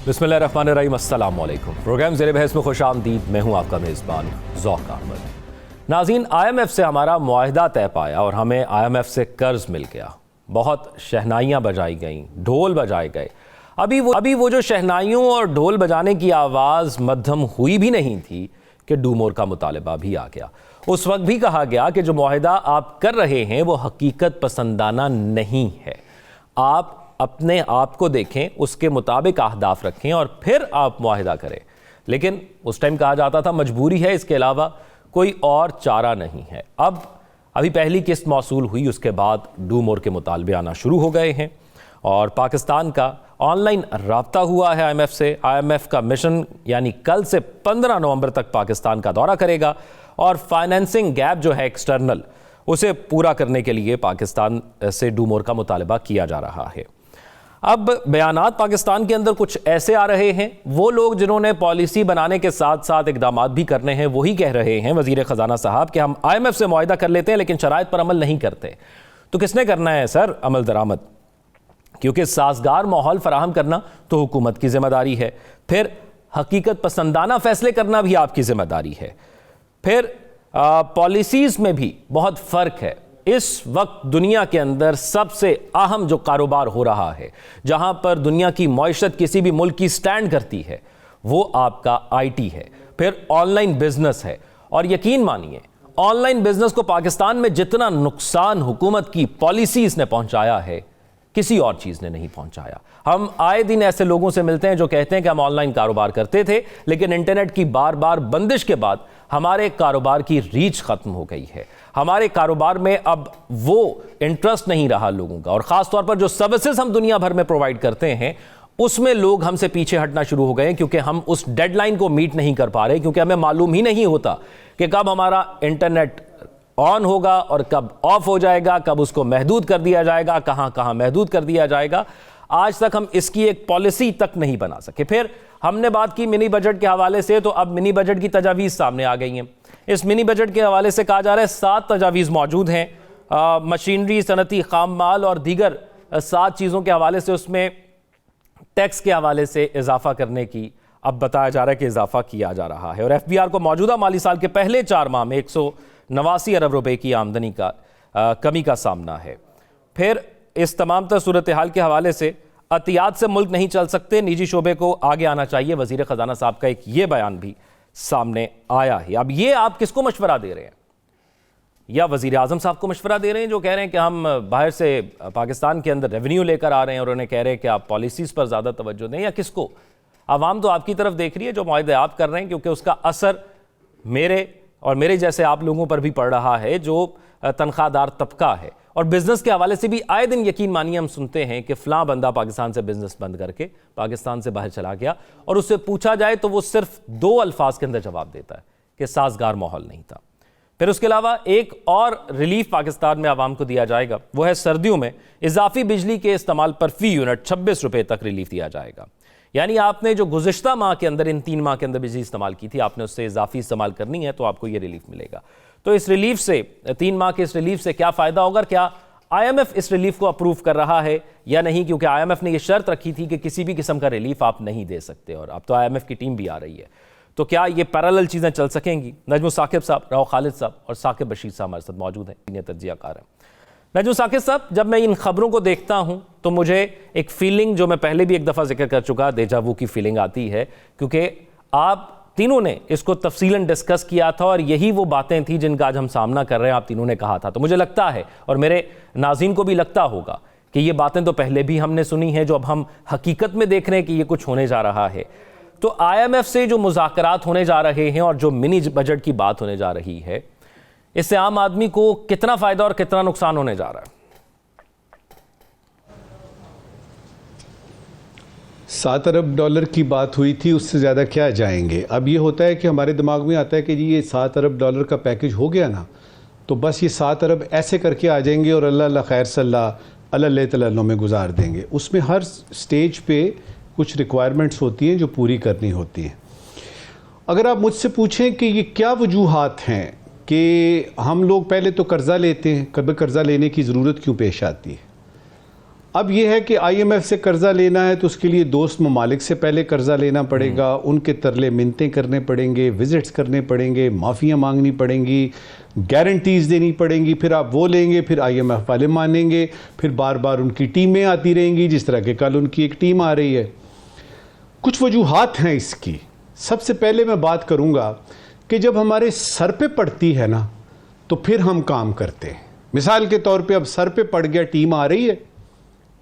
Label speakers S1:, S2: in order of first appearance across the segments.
S1: बिस्मिल्लाहिर्रहमानिर्रहीम, अस्सलाम वालेकुम। प्रोग्राम ज़ेरे बहस में खुशामदीद। मैं हूँ आपका मेज़बान ज़ौक़ अहमद। नाज़रीन, IMF से हमारा मुआहदा तय पाया और हमें IMF से कर्ज मिल गया। बहुत शहनाइयाँ बजाई गईं, ढोल बजाए गए। अभी वो जो शहनाइयों और ढोल बजाने की आवाज़ मध्यम हुई भी नहीं थी कि डू मोर का मुतालबा भी आ गया। उस वक्त भी कहा गया कि जो मुआहदा आप कर रहे हैं वो हकीकत पसंदाना नहीं है। आप अपने आप को देखें, उसके मुताबिक अहदाफ रखें और फिर आप मुआहिदा करें। लेकिन उस टाइम कहा जाता था मजबूरी है, इसके अलावा कोई और चारा नहीं है। अभी पहली किस्त मौसूल हुई, उसके बाद डू मोर के मुतालबे आना शुरू हो गए हैं और पाकिस्तान का ऑनलाइन राब्ता हुआ है IMF से। IMF का मिशन यानी कल से 15 नवंबर तक पाकिस्तान का दौरा करेगा और फाइनेंसिंग गैप जो है एक्सटर्नल, उसे पूरा करने के लिए पाकिस्तान से डू मोर का मुतालबा किया जा रहा है। अब बयानात पाकिस्तान के अंदर कुछ ऐसे आ रहे हैं, वो लोग जिन्होंने पॉलिसी बनाने के साथ साथ इकदाम भी करने हैं वही कह रहे हैं, वजीर खजाना साहब, कि हम IMF से मुआहिदा कर लेते हैं लेकिन शराइत पर अमल नहीं करते। तो किसने करना है सर अमल दरामद? क्योंकि साजगार माहौल फराहम करना तो हुकूमत की जिम्मेदारी है, फिर हकीकत पसंदाना फैसले करना भी आपकी जिम्मेदारी है, फिर पॉलिसीज में भी बहुत फ़र्क है। इस वक्त दुनिया के अंदर सबसे अहम जो कारोबार हो रहा है, जहां पर दुनिया की मईशत किसी भी मुल्क की स्टैंड करती है, वो आपका IT है, फिर ऑनलाइन बिजनेस है। और यकीन मानिए, ऑनलाइन बिजनेस को पाकिस्तान में जितना नुकसान हुकूमत की पॉलिसीज ने पहुंचाया है, किसी और चीज़ ने नहीं पहुंचाया। हम आए दिन ऐसे लोगों से मिलते हैं जो कहते हैं कि हम ऑनलाइन कारोबार करते थे, लेकिन इंटरनेट की बार बार बंदिश के बाद हमारे कारोबार की रीच खत्म हो गई है। हमारे कारोबार में अब वो इंटरेस्ट नहीं रहा लोगों का, और ख़ास तौर पर जो सर्विसेज हम दुनिया भर में प्रोवाइड करते हैं उसमें लोग हमसे पीछे हटना शुरू हो गए हैं, क्योंकि हम उस डेडलाइन को मीट नहीं कर पा रहे, क्योंकि हमें मालूम ही नहीं होता कि कब हमारा इंटरनेट ऑन होगा और कब ऑफ हो जाएगा, कब उसको महदूद कर दिया जाएगा, कहां कहां महदूद कर दिया जाएगा। आज तक हम इसकी एक पॉलिसी तक नहीं बना सके। फिर हमने बात की मिनी बजट के हवाले से, तो अब मिनी बजट की तजावीज़ सामने आ गई हैं। इस मिनी बजट के हवाले से कहा जा रहा है 7 तजावीज़ मौजूद हैं। मशीनरी, सनती, खाम माल और दीगर 7 चीज़ों के हवाले से, उसमें टैक्स के हवाले से इजाफा करने की अब बताया जा रहा है कि इजाफा किया जा रहा है। और FBR को मौजूदा माली साल के पहले 4 माह में 189 अरब रुपए की आमदनी का कमी का सामना है। फिर इस तमाम तर सूरत हाल के हवाले से अतियात से मुल्क नहीं चल सकते, निजी शोबे को आगे आना चाहिए। वजीर खजाना साहब का एक ये बयान भी सामने आया है। अब ये आप किसको मशवरा दे रहे हैं? या वजीर आजम साहब को मशवरा दे रहे हैं जो कह रहे हैं कि हम बाहर से पाकिस्तान के अंदर रेवेन्यू लेकर आ रहे हैं और उन्हें कह रहे हैं कि आप पॉलिसीज़ पर ज़्यादा तवज्जो दें? या किसको? आवाम तो आपकी तरफ देख रही है जो मुआहदे आप कर रहे हैं, क्योंकि उसका असर मेरे और मेरे जैसे आप लोगों पर भी पड़ रहा है जो तनख्वाहदार तबका है। और बिजनेस के हवाले से भी आए दिन यकीन मानिए हम सुनते हैं कि फ़लाँ बंदा पाकिस्तान से बिजनेस बंद करके पाकिस्तान से बाहर चला गया, और उससे पूछा जाए तो वो सिर्फ 2 अल्फाज के अंदर जवाब देता है कि साजगार माहौल नहीं था। फिर उसके अलावा एक और रिलीफ पाकिस्तान में आवाम को दिया जाएगा, वो है सर्दियों में इजाफी बिजली के इस्तेमाल पर फ़ी यूनिट 26 रुपये तक रिलीफ दिया जाएगा। यानी आपने जो गुज़िश्ता माह के अंदर, इन 3 माह के अंदर बिजली इस्तेमाल की थी, आपने उससे इजाफी इस्तेमाल करनी है तो आपको ये रिलीफ मिलेगा। तो इस रिलीफ से, 3 माह के इस रिलीफ से क्या फ़ायदा होगा? क्या IMF इस रिलीफ को अप्रूव कर रहा है या नहीं? क्योंकि IMF ने यह शर्त रखी थी कि किसी भी किस्म का रिलीफ आप नहीं दे सकते, और अब तो IMF की टीम भी आ रही है। तो क्या ये पैरेलल चीज़ें चल सकेंगी? नजमुल साकिब साहब, राव खालिद साहब और साकिब बशीर साहब हमारे साथ मौजूद हैं, सीनियर तज्ज़ियाकार हैं। नजमुल साकिब साहब, जब मैं इन खबरों को देखता हूं तो मुझे एक फीलिंग, जो मैं पहले भी एक दफ़ा जिक्र कर चुका, देजावू की फीलिंग आती है, क्योंकि आप तीनों ने इसको तफसीलन डिस्कस किया था और यही वो बातें थी जिनका आज हम सामना कर रहे हैं। आप तीनों ने कहा था, तो मुझे लगता है और मेरे नाज़रीन को भी लगता होगा कि ये बातें तो पहले भी हमने सुनी हैं, जो अब हम हकीकत में देख रहे हैं कि ये कुछ होने जा रहा है। तो IMF से जो मुज़ाकरात होने जा रहे हैं और जो मिनी बजट की बात होने जा रही है, इससे आम आदमी को कितना फ़ायदा और कितना नुकसान होने जा रहा है?
S2: 7 अरब डॉलर की बात हुई थी, उससे ज़्यादा क्या जाएंगे। अब ये होता है कि हमारे दिमाग में आता है कि जी ये 7 अरब डॉलर का पैकेज हो गया ना, तो बस ये 7 अरब ऐसे करके आ जाएंगे और अल्लाह खैर सल्लाह अल्लाह तल्ला में गुजार देंगे। उसमें हर स्टेज पे कुछ रिक्वायरमेंट्स होती हैं जो पूरी करनी होती हैं। अगर आप मुझसे पूछें कि ये क्या वजूहात हैं कि हम लोग पहले तो कर्ज़ा लेते हैं, कभी कर्ज़ा लेने की ज़रूरत क्यों पेश आती है? अब ये है कि IMF से कर्जा लेना है तो उसके लिए दोस्त ममालिक से पहले कर्जा लेना पड़ेगा, उनके तरले मिन्नतें करने पड़ेंगे, विजिट्स करने पड़ेंगे, माफ़ियाँ मांगनी पड़ेंगी, गारंटीज़ देनी पड़ेंगी, फिर आप वो लेंगे, फिर IMF वाले मानेंगे, फिर बार बार उनकी टीमें आती रहेंगी, जिस तरह के कल उनकी एक टीम आ रही है। कुछ वजूहात हैं इसकी। सबसे पहले मैं बात करूँगा कि जब हमारे सर पे पड़ती है ना तो फिर हम काम करते हैं। मिसाल के तौर पे अब सर पे पड़ गया, टीम आ रही है,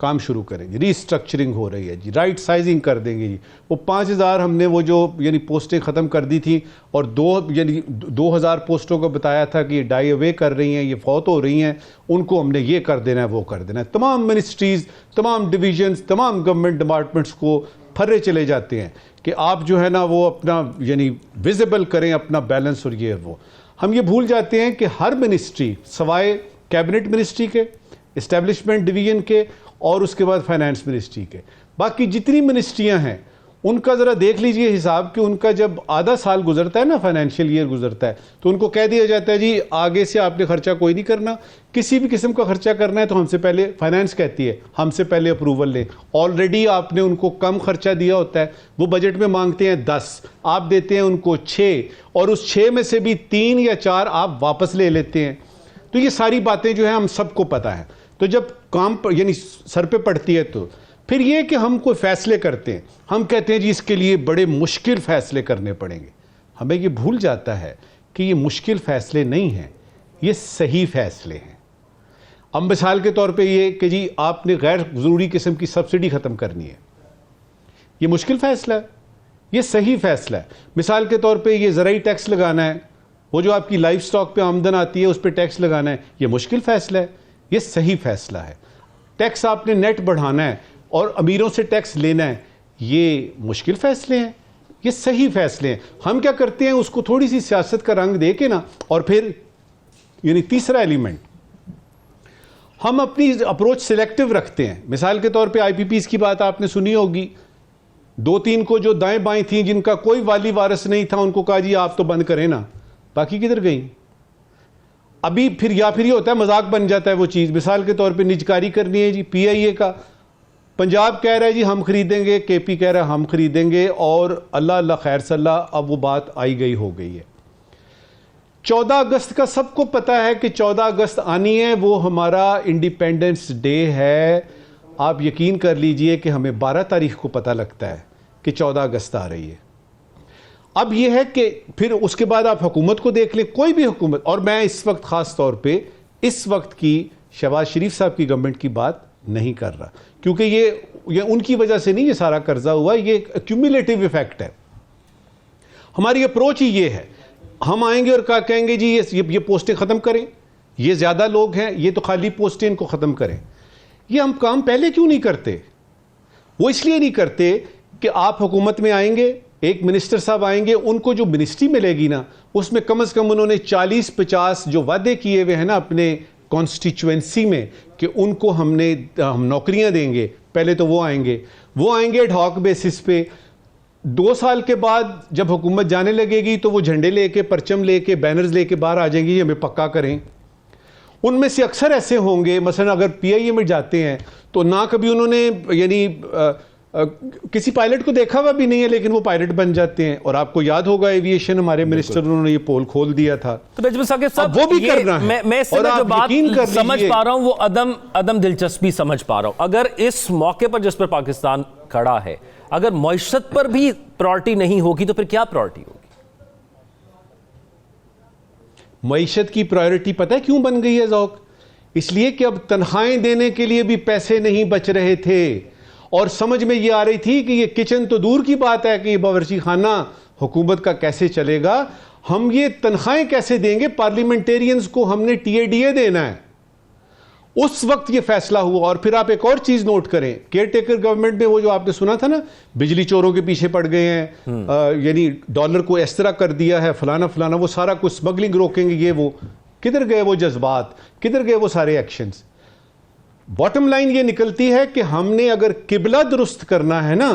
S2: काम शुरू करेंगे, रीस्ट्रक्चरिंग हो रही है जी, राइट साइजिंग कर देंगे जी। वो 5000 हमने वो जो यानी पोस्टें ख़त्म कर दी थी और 2000 पोस्टों को बताया था कि ये डाई अवे कर रही हैं, ये फौत हो रही हैं, उनको हमने ये कर देना है, वो कर देना है। तमाम मिनिस्ट्रीज़, तमाम डिवीजन्स, तमाम गवर्नमेंट डिपार्टमेंट्स को फर्रे चले जाते हैं कि आप जो है ना वो अपना यानी विजिबल करें अपना बैलेंस और ये वो। हम ये भूल जाते हैं कि हर मिनिस्ट्री सवाए कैबिनेट मिनिस्ट्री के, इस्टेब्लिशमेंट डिवीजन के और उसके बाद फाइनेंस मिनिस्ट्री के, बाकी जितनी मिनिस्ट्रियां हैं उनका ज़रा देख लीजिए हिसाब कि उनका जब आधा साल गुजरता है ना, फाइनेंशियल ईयर गुजरता है, तो उनको कह दिया जाता है जी आगे से आपने खर्चा कोई नहीं करना, किसी भी किस्म का खर्चा करना है तो हमसे पहले, फाइनेंस कहती है हमसे पहले अप्रूवल लें। ऑलरेडी आपने उनको कम खर्चा दिया होता है, वो बजट में मांगते हैं 10, आप देते हैं उनको 6 और उस 6 में से भी 3 या 4 आप वापस ले लेते हैं। तो ये सारी बातें जो है हम सबको पता है। तो जब काम यानी सर पे पड़ती है तो फिर ये कि हम कोई फैसले करते हैं, हम कहते हैं जी इसके लिए बड़े मुश्किल फैसले करने पड़ेंगे। हमें ये भूल जाता है कि ये मुश्किल फैसले नहीं हैं, ये सही फैसले हैं। अब मिसाल के तौर पे ये कि जी आपने गैर ज़रूरी किस्म की सब्सिडी ख़त्म करनी है, ये मुश्किल फैसला है, ये सही फैसला है। मिसाल के तौर पे ये ज़राई टैक्स लगाना है, वो जो आपकी लाइफ स्टॉक पे आमदन आती है उस पर टैक्स लगाना है, ये मुश्किल फैसला है, ये सही फैसला है। टैक्स आपने नेट बढ़ाना है और अमीरों से टैक्स लेना है, ये मुश्किल फैसले हैं, ये सही फैसले हैं। हम क्या करते हैं, उसको थोड़ी सी सियासत का रंग दे के ना, और फिर यानी तीसरा एलिमेंट, हम अपनी अप्रोच सिलेक्टिव रखते हैं। मिसाल के तौर पे IPPs की बात आपने सुनी होगी, 2-3 को जो दाएं बाएं थी जिनका कोई वाली वारिस नहीं था, उनको कहा जी आप तो बंद करें ना, बाकी किधर गई? अभी फिर या फिर ये होता है मजाक बन जाता है वो चीज़। मिसाल के तौर पे निजकारी करनी है जी, PIA का, पंजाब कह रहा है जी हम खरीदेंगे, KP कह रहा है हम खरीदेंगे, और अल्लाह अल्लाह खैर सल्ला, अब वो बात आई गई हो गई है। 14 अगस्त का सबको पता है कि 14 अगस्त आनी है, वो हमारा इंडिपेंडेंस डे है। आप यकीन कर लीजिए कि हमें 12 तारीख को पता लगता है कि 14 अगस्त आ रही है। अब यह है कि फिर उसके बाद आप हुकूमत को देख लें, कोई भी हुकूमत, और मैं इस वक्त ख़ास तौर पे इस वक्त की शहबाज शरीफ साहब की गवर्नमेंट की बात नहीं कर रहा, क्योंकि ये उनकी वजह से नहीं ये सारा कर्जा हुआ, ये क्यूमुलेटिव इफेक्ट है। हमारी अप्रोच ही ये है, हम आएंगे और क्या कहेंगे जी ये पोस्टें ख़त्म करें, ये ज़्यादा लोग हैं, ये तो खाली पोस्टें, इनको ख़त्म करें। ये हम काम पहले क्यों नहीं करते? वो इसलिए नहीं करते कि आप हुकूमत में आएंगे, एक मिनिस्टर साहब आएंगे, उनको जो मिनिस्ट्री मिलेगी ना उसमें कम से कम उन्होंने 40-50 जो वादे किए हुए हैं ना अपने कॉन्स्टिट्यूएंसी में कि उनको हम नौकरियां देंगे, पहले तो वो आएंगे एडहॉक बेसिस पे। 2 साल के बाद जब हुकूमत जाने लगेगी तो वो झंडे लेके, परचम लेके, बैनर्स लेके बाहर आ जाएंगी, हमें पक्का करें। उनमें से अक्सर ऐसे होंगे, मसलन अगर PIA में जाते हैं तो ना कभी उन्होंने यानी किसी पायलट को देखा हुआ भी नहीं है, लेकिन वो पायलट बन जाते हैं। और आपको याद होगा एविएशन, हमारे मिनिस्टर उन्होंने ये पोल खोल दिया था।
S1: तो बेंजामिन साकिब साहब,
S2: वो भी करना है।
S1: मैं इससे जो बात समझ पा रहा हूं वो अदम दिलचस्पी समझ पा रहा हूं। अगर इस मौके पर जिस पर पाकिस्तान खड़ा है, अगर मईशत पर भी प्रायोरिटी नहीं होगी तो फिर क्या प्रायोरिटी होगी?
S2: मईशत की प्रायोरिटी पता है क्यों बन गई है ज़ौक? इसलिए कि अब तनख्वाहें देने के लिए भी पैसे नहीं बच रहे थे, और समझ में ये आ रही थी कि ये किचन तो दूर की बात है कि ये बावर्ची खाना हुकूमत का कैसे चलेगा, हम ये तनख्वाहें कैसे देंगे पार्लियामेंटेरियंस को, हमने TADA देना है। उस वक्त ये फैसला हुआ। और फिर आप एक और चीज नोट करें, केयर टेकर गवर्नमेंट में वो जो आपने सुना था ना, बिजली चोरों के पीछे पड़ गए हैं, यानी डॉलर को इस तरह कर दिया है, फलाना फलाना, वो सारा कुछ स्मगलिंग रोकेंगे, ये वो, किधर गए वो जज्बात, किधर गए वो सारे एक्शंस? बॉटम लाइन ये निकलती है कि हमने अगर किबला दुरुस्त करना है ना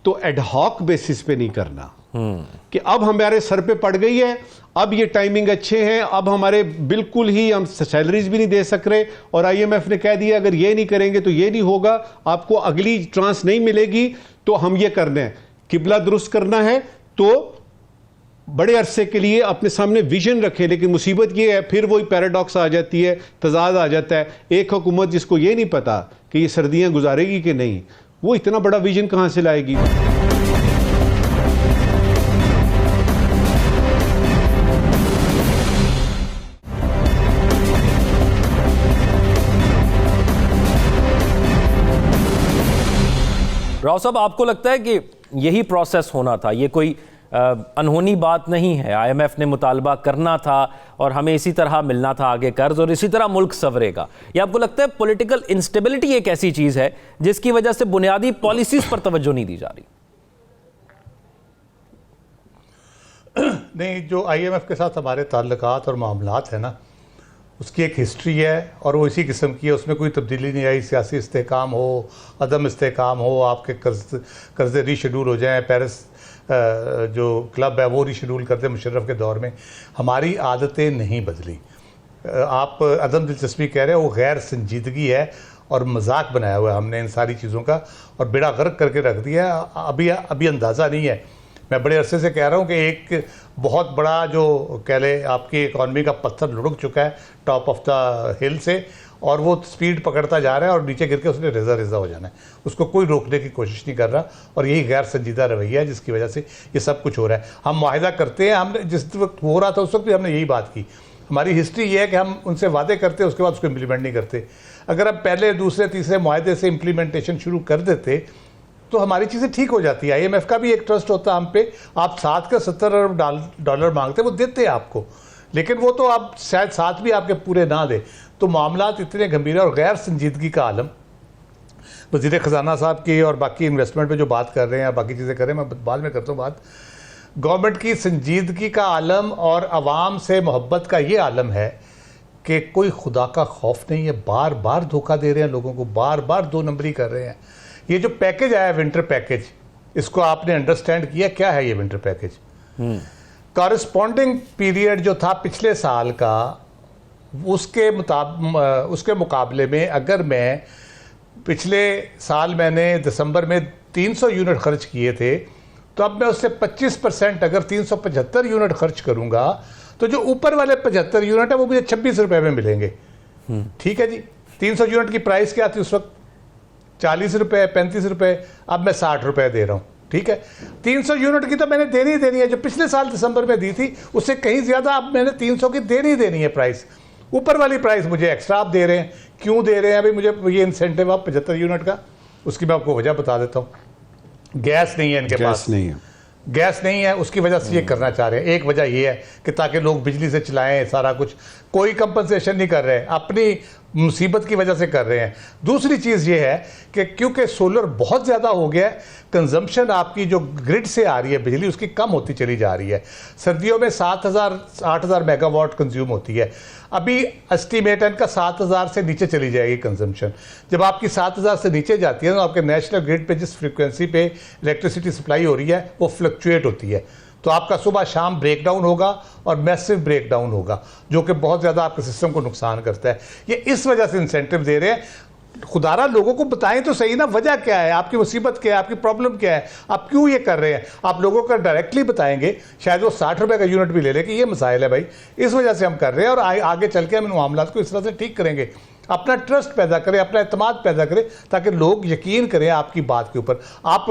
S2: तो एडहॉक बेसिस पे नहीं करना। कि अब हमारे सर पे पड़ गई है, अब ये टाइमिंग अच्छे हैं, अब हमारे बिल्कुल ही हम सैलरीज भी नहीं दे सक रहे, और आईएमएफ ने कह दिया अगर ये नहीं करेंगे तो ये नहीं होगा, आपको अगली ट्रांस नहीं मिलेगी, तो हम ये करना है, किबला दुरुस्त करना है, तो बड़े अरसे के लिए अपने सामने विजन रखे। लेकिन मुसीबत ये है, फिर वही पैराडॉक्स आ जाती है, तजाद आ जाता है। एक हुकूमत जिसको ये नहीं पता कि ये सर्दियां गुजारेगी कि नहीं, वो इतना बड़ा विजन कहां से लाएगी?
S1: राव साहब, आपको लगता है कि यही प्रोसेस होना था, ये कोई अनहोनी बात नहीं है? आईएमएफ ने मुतालबा करना था और हमें इसी तरह मिलना था आगे कर्ज, और इसी तरह मुल्क संवरेगा। या आपको लगता है पॉलिटिकल इंस्टेबिलिटी एक ऐसी चीज है जिसकी वजह से बुनियादी पॉलिसीज पर तवज्जो नहीं दी जा रही?
S3: नहीं, जो आईएमएफ के साथ हमारे ताल्लुकात और मामलात है ना, उसकी एक हिस्ट्री है और वो इसी किस्म की है, उसमें कोई तब्दीली नहीं आई। सियासी इस्तेहकाम हो, अदम इस्तेहकाम हो, आपके कर्ज़े रीशेड्यूल हो जाएं, पेरिस जो क्लब है वो रीशेड्यूल करते मुशर्रफ के दौर में, हमारी आदतें नहीं बदली। आप अदम दिलचस्पी कह रहे हो, वो गैर संजीदगी है और मजाक बनाया हुआ है हमने इन सारी चीज़ों का, और बेड़ा गर्क करके रख दिया है। अभी अंदाज़ा नहीं है। मैं बड़े अरसे से कह रहा हूँ कि एक बहुत बड़ा जो कह ले आपकी इकॉनमी का पत्थर लुढ़क चुका है टॉप ऑफ द हिल से, और वो स्पीड पकड़ता जा रहा है और नीचे गिर के उसने रेजा हो जाना है। उसको कोई रोकने की कोशिश नहीं कर रहा, और यही गैर संजीदा रवैया है जिसकी वजह से ये सब कुछ हो रहा है। हम मुआहिदा करते हैं, हमने जिस वक्त हो रहा था उस वक्त भी हमने यही बात की। हमारी हिस्ट्री ये है कि हम उनसे वादे करते हैं, उसके बाद उसको इम्प्लीमेंट नहीं करते। अगर हम पहले दूसरे तीसरे मुआहिदे से इम्प्लीमेंटेशन शुरू कर देते तो हमारी चीज़ें ठीक हो जाती है। आईएमएफ का भी एक ट्रस्ट होता है हम पे। आप 7 का 70 अरब डॉलर मांगते, वो देते हैं आपको, लेकिन वो तो आप शायद 7 भी आपके पूरे ना दे। तो मामलात इतने गंभीर और गैर संजीदगी का आलम। वज़ीर ख़जाना साहब की और बाकी इन्वेस्टमेंट पे जो बात कर रहे हैं, बाकी चीज़ें कर रहे हैं, मैं बाद में करता हूँ बात। गवर्नमेंट की संजीदगी का आलम और आवाम से मोहब्बत का ये आलम है कि कोई खुदा का खौफ नहीं है। बार बार धोखा दे रहे हैं लोगों को, बार बार 2 नंबरी कर रहे हैं। ये जो पैकेज आया विंटर पैकेज, इसको आपने अंडरस्टैंड किया क्या है ये विंटर पैकेज? कॉरेस्पॉन्डिंग पीरियड जो था पिछले साल का, उसके मुकाबले में अगर मैं पिछले साल मैंने दिसंबर में 300 यूनिट खर्च किए थे, तो अब मैं उससे 25% अगर 375 यूनिट खर्च करूंगा, तो जो ऊपर वाले 75 यूनिट है वो मुझे 26 रुपए में मिलेंगे। ठीक है जी। 300 यूनिट की प्राइस क्या थी उस वक्त? 40 रुपए, 35 रुपए। अब मैं 60 रुपए दे रहा हूँ। ठीक है, 300 यूनिट की तो मैंने देनी ही देनी है। जो पिछले साल दिसंबर में दी थी उससे कहीं ज़्यादा अब मैंने 300 की देनी ही देनी है प्राइस। ऊपर वाली प्राइस मुझे एक्स्ट्रा आप दे रहे हैं। क्यों दे रहे हैं? अभी मुझे ये इंसेंटिव आप 75 यूनिट का, उसकी मैं आपको वजह बता देता हूँ। गैस नहीं है इनके पास, गैस नहीं है, उसकी वजह से ये करना चाह रहे हैं। एक वजह ये है कि ताकि लोग बिजली से चलाएं सारा कुछ। कोई कंपनसेशन नहीं कर रहे, अपनी मुसीबत की वजह से कर रहे हैं। दूसरी चीज़ ये है कि क्योंकि सोलर बहुत ज़्यादा हो गया है, कंजम्पशन आपकी जो ग्रिड से आ रही है बिजली उसकी कम होती चली जा रही है। सर्दियों में 7,000-8,000 मेगावाट कंज्यूम होती है। अभी एस्टीमेट है इनका 7,000 से नीचे चली जाएगी कंजम्पशन। जब आपकी 7,000 से नीचे जाती है तो आपके नेशनल ग्रिड पे जिस फ्रीक्वेंसी पे इलेक्ट्रिसिटी सप्लाई हो रही है वो फ्लक्चुएट होती है। तो आपका सुबह शाम ब्रेकडाउन होगा और मैसिव ब्रेकडाउन होगा, जो कि बहुत ज़्यादा आपके सिस्टम को नुकसान करता है। ये इस वजह से इंसेंटिव दे रहे हैं। खुदारा लोगों को बताएं तो सही ना, वजह क्या है, आपकी मुसीबत क्या है, आपकी प्रॉब्लम क्या है, आप क्यों ये कर रहे हैं। आप लोगों को डायरेक्टली बताएंगे, शायद वो 60 रुपए का यूनिट भी ले लें कि ये मसाइल है भाई, इस वजह से हम कर रहे हैं, और आगे चल के हम इन मामलात को इस तरह से ठीक करेंगे। अपना ट्रस्ट पैदा करें, अपना एतमाद पैदा करें, ताकि लोग यकीन करें आपकी बात के ऊपर। आप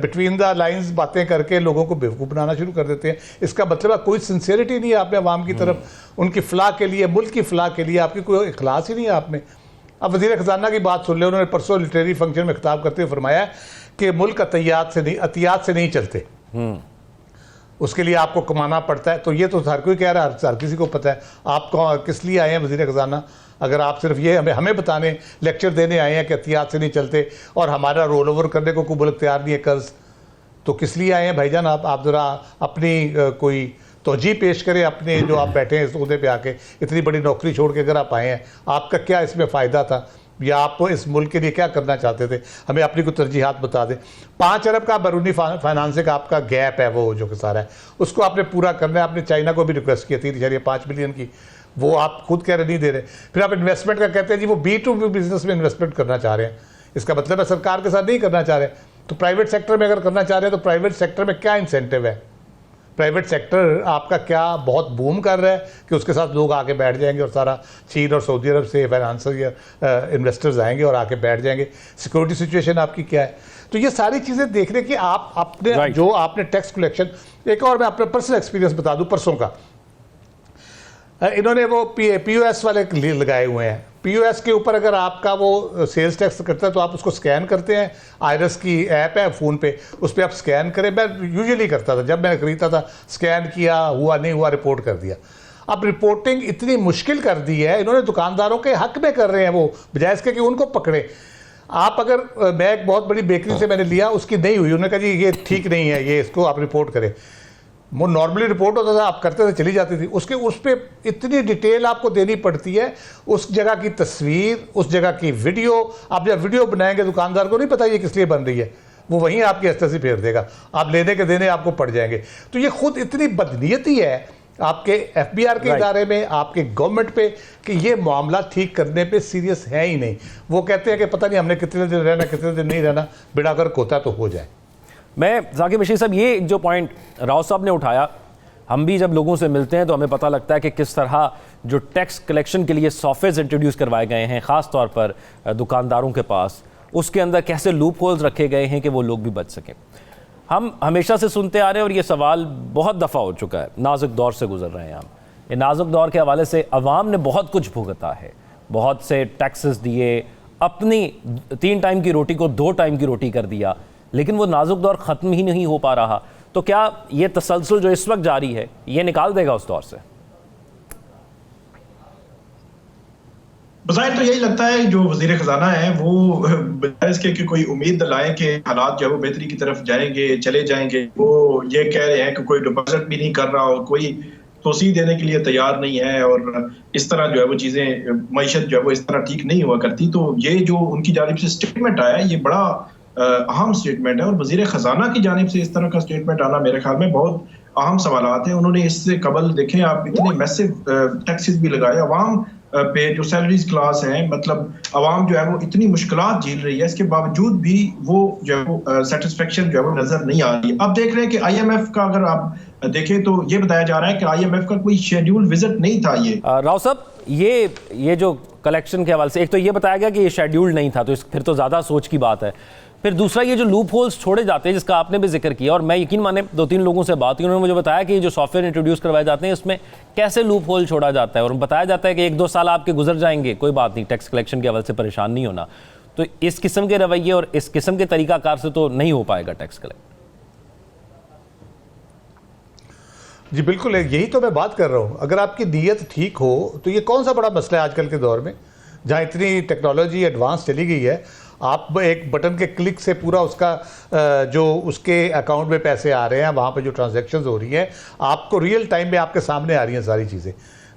S3: बिटवीन द लाइंस बातें करके लोगों को बेवकूफ़ बनाना शुरू कर देते हैं। इसका मतलब है कोई सिंसियरिटी नहीं है आप में अवाम की तरफ, उनकी फ़लाह के लिए, मुल्क की फ़लाह के लिए आपकी कोई इखलास ही नहीं है आप में। अब वज़ीर ख़जाना की बात सुन ले, उन्होंने परसों लिटरेरी फंक्शन में खिताब करते हुए फरमाया कि मुल्क अतियात से नहीं चलते, उसके लिए आपको कमाना पड़ता है। तो ये तो हर कोई कह रहा है, हर किसी को पता है। आप किस लिए आए हैं वज़ीर ख़जाना? अगर आप सिर्फ ये हमें बताने, लेक्चर देने आए हैं कि एहतियात से नहीं चलते और हमारा रोल ओवर करने को कोई मुल्क तैयार नहीं है कर्ज, तो किस लिए आए हैं भाईजान? आप ज़रा अपनी कोई तोजी पेश करें अपने, जो आप बैठे हैं इस ओहदे पे आके, इतनी बड़ी नौकरी छोड़ के अगर आप आए हैं, आपका क्या इसमें फ़ायदा था? या आप इस मुल्क के लिए क्या करना चाहते थे, हमें अपनी कुछ तरजीहात बता दें। 5 अरब का बैरूनी फाइनेंसिंग का आपका गैप है, वो जो कि सारा है उसको आपने पूरा करना है। आपने चाइना को भी रिक्वेस्ट की 3.5 बिलियन की, वो आप खुद कह रहे नहीं दे रहे। फिर आप इन्वेस्टमेंट का कहते हैं जी वो B2B बिजनेस में इन्वेस्टमेंट करना चाह रहे हैं, इसका मतलब है सरकार के साथ नहीं करना चाह रहे। तो प्राइवेट सेक्टर में अगर करना चाह रहे हैं तो प्राइवेट सेक्टर में क्या इंसेंटिव है? प्राइवेट सेक्टर आपका क्या बहुत बूम कर रहा है कि उसके साथ लोग आके बैठ जाएंगे और सारा चीन और सऊदी अरब से फाइनेंशियल या इन्वेस्टर्स आएंगे और आके बैठ जाएंगे? सिक्योरिटी सिचुएशन आपकी क्या है? तो ये सारी चीज़ें देखने की आप अपने जो आपने टैक्स कलेक्शन, एक और मैं अपना पर्सनल एक्सपीरियंस बता दूं परसों का, इन्होंने वो POS वाले लगाए हुए हैं। POS के ऊपर अगर आपका वो सेल्स टैक्स करता है तो आप उसको स्कैन करते हैं, आयरस की ऐप है फ़ोन पे, उस पर आप स्कैन करें। मैं यूजुअली करता था जब मैंने खरीदा था, स्कैन किया, हुआ नहीं हुआ रिपोर्ट कर दिया। अब रिपोर्टिंग इतनी मुश्किल कर दी है इन्होंने, दुकानदारों के हक में कर रहे हैं वो, बजाय इसके कि उनको पकड़े। आप अगर मैं एक बहुत बड़ी बेकरी से मैंने लिया, उसकी नहीं हुई, उन्होंने कहा जी ये ठीक नहीं है, ये इसको आप रिपोर्ट करें। वो नॉर्मली रिपोर्ट होता था, आप करते थे चली जाती थी, उसके उस पर इतनी डिटेल आपको देनी पड़ती है, उस जगह की तस्वीर, उस जगह की वीडियो। आप जब वीडियो बनाएंगे दुकानदार को नहीं पता ये किस लिए बन रही है, वो वहीं आपकी हस्ते फेर देगा, आप लेने के देने आपको पड़ जाएंगे। तो ये खुद इतनी बदनीयती है आपके FBR के इदारे में, आपके गवर्नमेंट पे, कि ये मामला ठीक करने पे सीरियस है ही नहीं। वो कहते हैं कि पता नहीं हमने कितने दिन रहना, कितने दिन नहीं रहना, बिना कर होता तो हो जाए।
S1: मैं जाकिर बशीर साहब, ये जो पॉइंट राव साहब ने उठाया, हम भी जब लोगों से मिलते हैं तो हमें पता लगता है कि किस तरह जो टैक्स कलेक्शन के लिए सॉफ्टवेयर इंट्रोड्यूस करवाए गए हैं, ख़ास तौर पर दुकानदारों के पास, उसके अंदर कैसे लूप होल्स रखे गए हैं कि वो लोग भी बच सकें। हम हमेशा से सुनते आ रहे हैं और ये सवाल बहुत दफ़ा हो चुका है, नाजुक दौर से गुजर रहे हैं हम। ये नाजुक दौर के हवाले से अवाम ने बहुत कुछ भुगता है, बहुत से टैक्सेस दिए, अपनी 3 टाइम की रोटी को 2 टाइम की रोटी कर दिया, लेकिन वो नाजुक दौर ख़त्म ही नहीं हो पा रहा। तो क्या ये तसलसल जो इस वक्त जारी है ये निकाल देगा उस दौर से?
S4: बज़ाहिर तो यही लगता है जो वज़ीर ख़ज़ाना है वो बजाय इसके कि कोई उम्मीद दिलाएं कि हालात जो है वो बेहतरी की तरफ जाएंगे, चले जाएंगे, वो ये कह रहे हैं कि कोई डिपॉजिट भी नहीं कर रहा और कोई तोसी देने के लिए तैयार नहीं है, और इस तरह जो है वो चीज़ें, मईशत जो है वो इस तरह ठीक नहीं हुआ करती। तो ये जो उनकी जानिब से स्टेटमेंट आया, ये बड़ा अहम स्टेटमेंट है, और वज़ीर ख़ज़ाना की जानिब से इस तरह का स्टेटमेंट आना मेरे ख्याल में बहुत अहम सवालात हैं। उन्होंने इससे कबल देखें आप इतने मैसिव टैक्सेस भी लगाए अवाम पे, जो सैलरीज क्लास है, मतलब अवाम जो है वो इतनी मुश्किलात झेल रही है, इसके बावजूद भी वो जो है वो सेटिस्फेक्शन जो है वो नजर नहीं आ रही है। अब देख रहे हैं कि IMF का अगर आप देखें तो ये बताया जा रहा है कि IMF का कोई शेड्यूल विजिट नहीं था। ये
S1: राव साहब, ये जो कलेक्शन के हवाले से एक तो ये बताया गया कि ये शेड्यूल नहीं था, तो फिर तो ज़्यादा सोच की बात है। फिर दूसरा ये जो लूप होल्स छोड़े जाते हैं जिसका आपने भी जिक्र किया, और मैं यकीन माने 2-3 लोगों से बात की, उन्होंने मुझे बताया कि जो सॉफ्टवेयर इंट्रोड्यूस करवाए जाते हैं उसमें कैसे लूप होल छोड़ा जाता है, और बताया जाता है कि 1-2 साल आपके गुजर जाएंगे, कोई बात नहीं, टैक्स कलेक्शन के हवाले से परेशान नहीं होना। तो इस किस्म के रवैये और इस किस्म के तरीकाकार से तो नहीं हो पाएगा टैक्स कलेक्ट।
S3: जी बिल्कुल, यही तो मैं बात कर रहा हूँ। अगर आपकी नीयत ठीक हो तो ये कौन सा बड़ा मसला है आजकल के दौर में, जहाँ इतनी टेक्नोलॉजी एडवांस चली गई है। आप एक बटन के क्लिक से पूरा उसका जो उसके अकाउंट में पैसे आ रहे हैं, वहाँ पे जो ट्रांजैक्शंस हो रही हैं, आपको रियल टाइम में आपके सामने आ रही हैं सारी चीज़ें।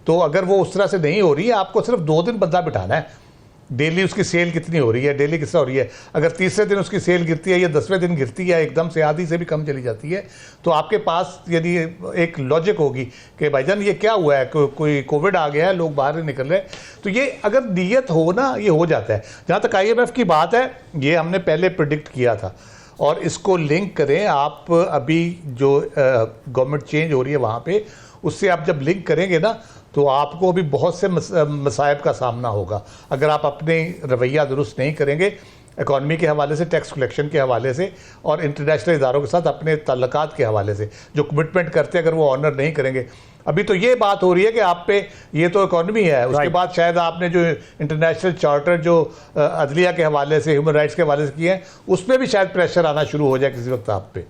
S3: तो अगर वो उस तरह से नहीं हो रही है, आपको सिर्फ 2 दिन बंदा बिठाना है, डेली उसकी सेल कितनी हो रही है, डेली किस तरह हो रही है। अगर तीसरे दिन उसकी सेल गिरती है या 10वें दिन गिरती है, एकदम से आधी से भी कम चली जाती है, तो आपके पास यदि एक लॉजिक होगी कि भाईजान ये क्या हुआ है, कोई कोविड आ गया है, लोग बाहर नहीं निकल रहे, तो ये अगर नीयत हो ना, ये हो जाता है। जहाँ तक IMF की बात है, ये हमने पहले प्रिडिक्ट किया था, और इसको लिंक करें आप, अभी जो गवर्नमेंट चेंज हो रही है वहाँ पे, उससे आप जब लिंक करेंगे ना, तो आपको भी बहुत से मसाइब का सामना होगा। अगर आप अपने रवैया दुरुस्त नहीं करेंगे इकॉनमी के हवाले से, टैक्स कलेक्शन के हवाले से, और इंटरनेशनल इदारों के साथ अपने ताल्लुकात के हवाले से जो कमिटमेंट करते हैं, अगर वो ऑनर नहीं करेंगे। अभी तो ये बात हो रही है कि आप पे, ये तो इकॉनमी है, उसके बाद शायद आपने जो इंटरनेशनल चार्टर जो अदलिया के हवाले से, ह्यूमन राइट्स के हवाले से किए हैं, उसमें भी शायद प्रेशर आना शुरू हो जाए किसी वक्त आप पे।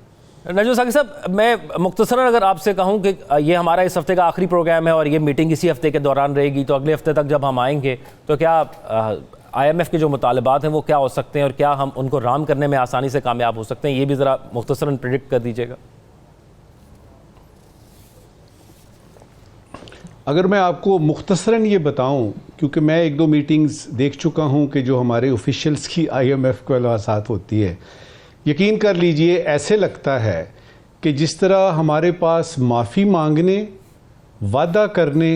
S1: नजमुल साकिब साहब, मैं मुख्तसरन अगर आपसे कहूं कि ये हमारा इस हफ्ते का आखिरी प्रोग्राम है और ये मीटिंग इसी हफ्ते के दौरान रहेगी, तो अगले हफ्ते तक जब हम आएंगे तो क्या IMF के जो मुतालबात हैं वो क्या हो सकते हैं, और क्या हम उनको राम करने में आसानी से कामयाब हो सकते हैं, ये भी ज़रा मुख्तसरन प्रेडिक्ट कर दीजिएगा।
S2: अगर मैं आपको मुख्तसरन ये बताऊं क्योंकि मैं एक दो मीटिंग्स देख चुका हूं कि जो हमारे ऑफिशियल्स की IMF के साथ होती है, यकीन कर लीजिए ऐसे लगता है कि जिस तरह हमारे पास माफ़ी मांगने, वादा करने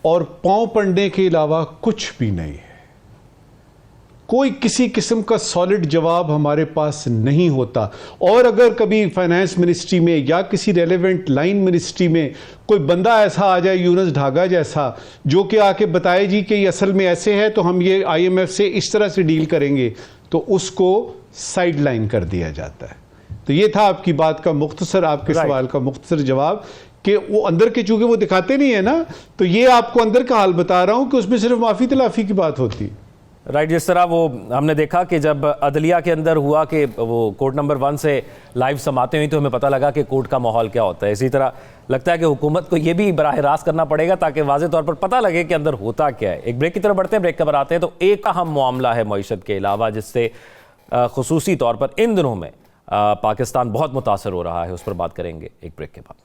S2: और पांव पड़ने के अलावा कुछ भी नहीं है। कोई किसी किस्म का सॉलिड जवाब हमारे पास नहीं होता। और अगर कभी फाइनेंस मिनिस्ट्री में या किसी रेलेवेंट लाइन मिनिस्ट्री में कोई बंदा ऐसा आ जाए, यूनुस ढागा जैसा, जो कि आके बताए जी कि ये असल में ऐसे है तो हम ये IMF से इस तरह से डील करेंगे, तो उसको साइड लाइन कर दिया जाता है। तो ये था आपकी बात का मुख्तसर, आपके सवाल का मुख्तसर जवाब कि वो अंदर के, चूंकि वो दिखाते नहीं है ना, तो ये आपको अंदर का हाल बता रहा हूं कि उसमें सिर्फ माफ़ी तलाफी की बात होती है।
S1: राइट, जिस तरह वो हमने देखा कि जब अदलिया के अंदर हुआ कि वो कोर्ट नंबर 1 से लाइव समातें हुई तो हमें पता लगा कि कोर्ट का माहौल क्या होता है। इसी तरह लगता है कि हुकूमत को ये भी बराह रास्त करना पड़ेगा ताकि वाज़े तौर पर पता लगे कि अंदर होता क्या है। एक ब्रेक की तरफ बढ़ते हैं, ब्रेक के बाद आते हैं। तो एक अहम मामला है मईशत के अलावा जिससे खुसूसी तौर पर इन दिनों में पाकिस्तान बहुत मुतासर हो रहा है, उस पर बात करेंगे एक ब्रेक के बाद।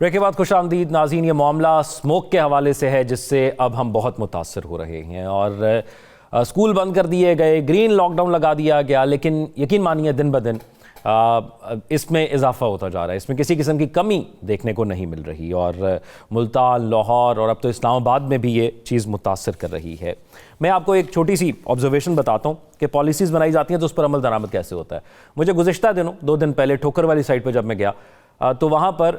S1: ब्रेक के बाद खुशामदीद नाज़रीन। ये मामला स्मोक के हवाले से है जिससे अब हम बहुत मुतासर हो रहे हैं और स्कूल बंद कर दिए गए, ग्रीन लॉकडाउन लगा दिया गया, लेकिन यकीन मानिए दिन ब दिन इसमें इजाफा होता जा रहा है। इसमें किसी किस्म की कमी देखने को नहीं मिल रही और मुल्तान, लाहौर और अब तो इस्लामाबाद में भी ये चीज़ मुतासर कर रही है। मैं आपको एक छोटी सी ऑब्जर्वेशन बताता हूँ कि पॉलिसीज़ बनाई जाती हैं तो उस पर अमल दरामद कैसे होता है। मुझे गुज़िश्ता दिनों 2 दिन पहले ठोकर वाली साइड पर जब मैं गया तो वहाँ पर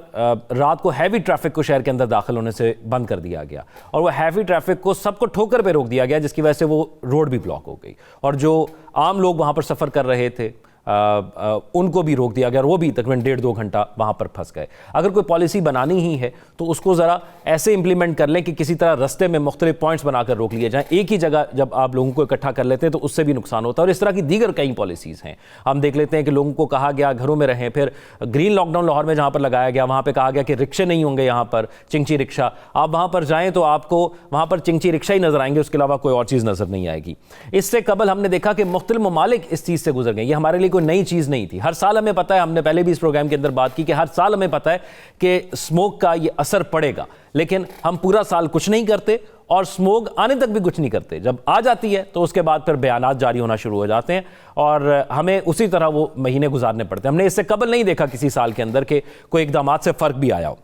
S1: रात को हैवी ट्रैफिक को शहर के अंदर दाखिल होने से बंद कर दिया गया और वो हैवी ट्रैफिक को सबको ठोकर पे रोक दिया गया, जिसकी वजह से वो रोड भी ब्लॉक हो गई और जो आम लोग वहाँ पर सफ़र कर रहे थे उनको भी रोक दिया गया और वो भी तकरीबन 1.5-2 घंटा वहाँ पर फंस गए। अगर कोई पॉलिसी बनानी ही है तो उसको ज़रा ऐसे इंप्लीमेंट कर लें कि किसी तरह रस्ते में मुख्तलिफ पॉइंट्स बनाकर रोक लिए जाएँ। एक ही जगह जब आप लोगों को इकट्ठा कर लेते हैं तो उससे भी नुकसान होता है और इस तरह की दीगर कई पॉलिसीज़ हैं। हम देख लेते हैं कि लोगों को कहा गया घरों में रहें, फिर ग्रीन लॉकडाउन लाहौर में जहाँ पर लगाया गया वहाँ पर कहा गया कि रिक्शे नहीं होंगे, यहाँ पर चिंची रिक्शा। आप वहाँ पर जाएँ तो आपको वहाँ पर चिंची रिक्शा ही नज़र आएंगे, उसके अलावा कोई और चीज़ नज़र नहीं आएगी। इससे कबल हमने देखा कि मुख्तलिफ ममालिक इस चीज़ से गुजर गए। ये हमारे लिए कोई नई चीज़ नहीं थी। हर साल हमें पता है, हमने पहले भी इस प्रोग्राम के अंदर बात की कि हर साल हमें पता है कि स्मोक का ये असर पड़ेगा, लेकिन हम पूरा साल कुछ नहीं करते और स्मोक आने तक भी कुछ नहीं करते। जब आ जाती है तो उसके बाद फिर बयानात जारी होना शुरू हो जाते हैं और हमें उसी तरह वो महीने गुजारने पड़ते हैं। हमने इससे कबल नहीं देखा किसी साल के अंदर के कोई इकदामात से फ़र्क भी आया हो।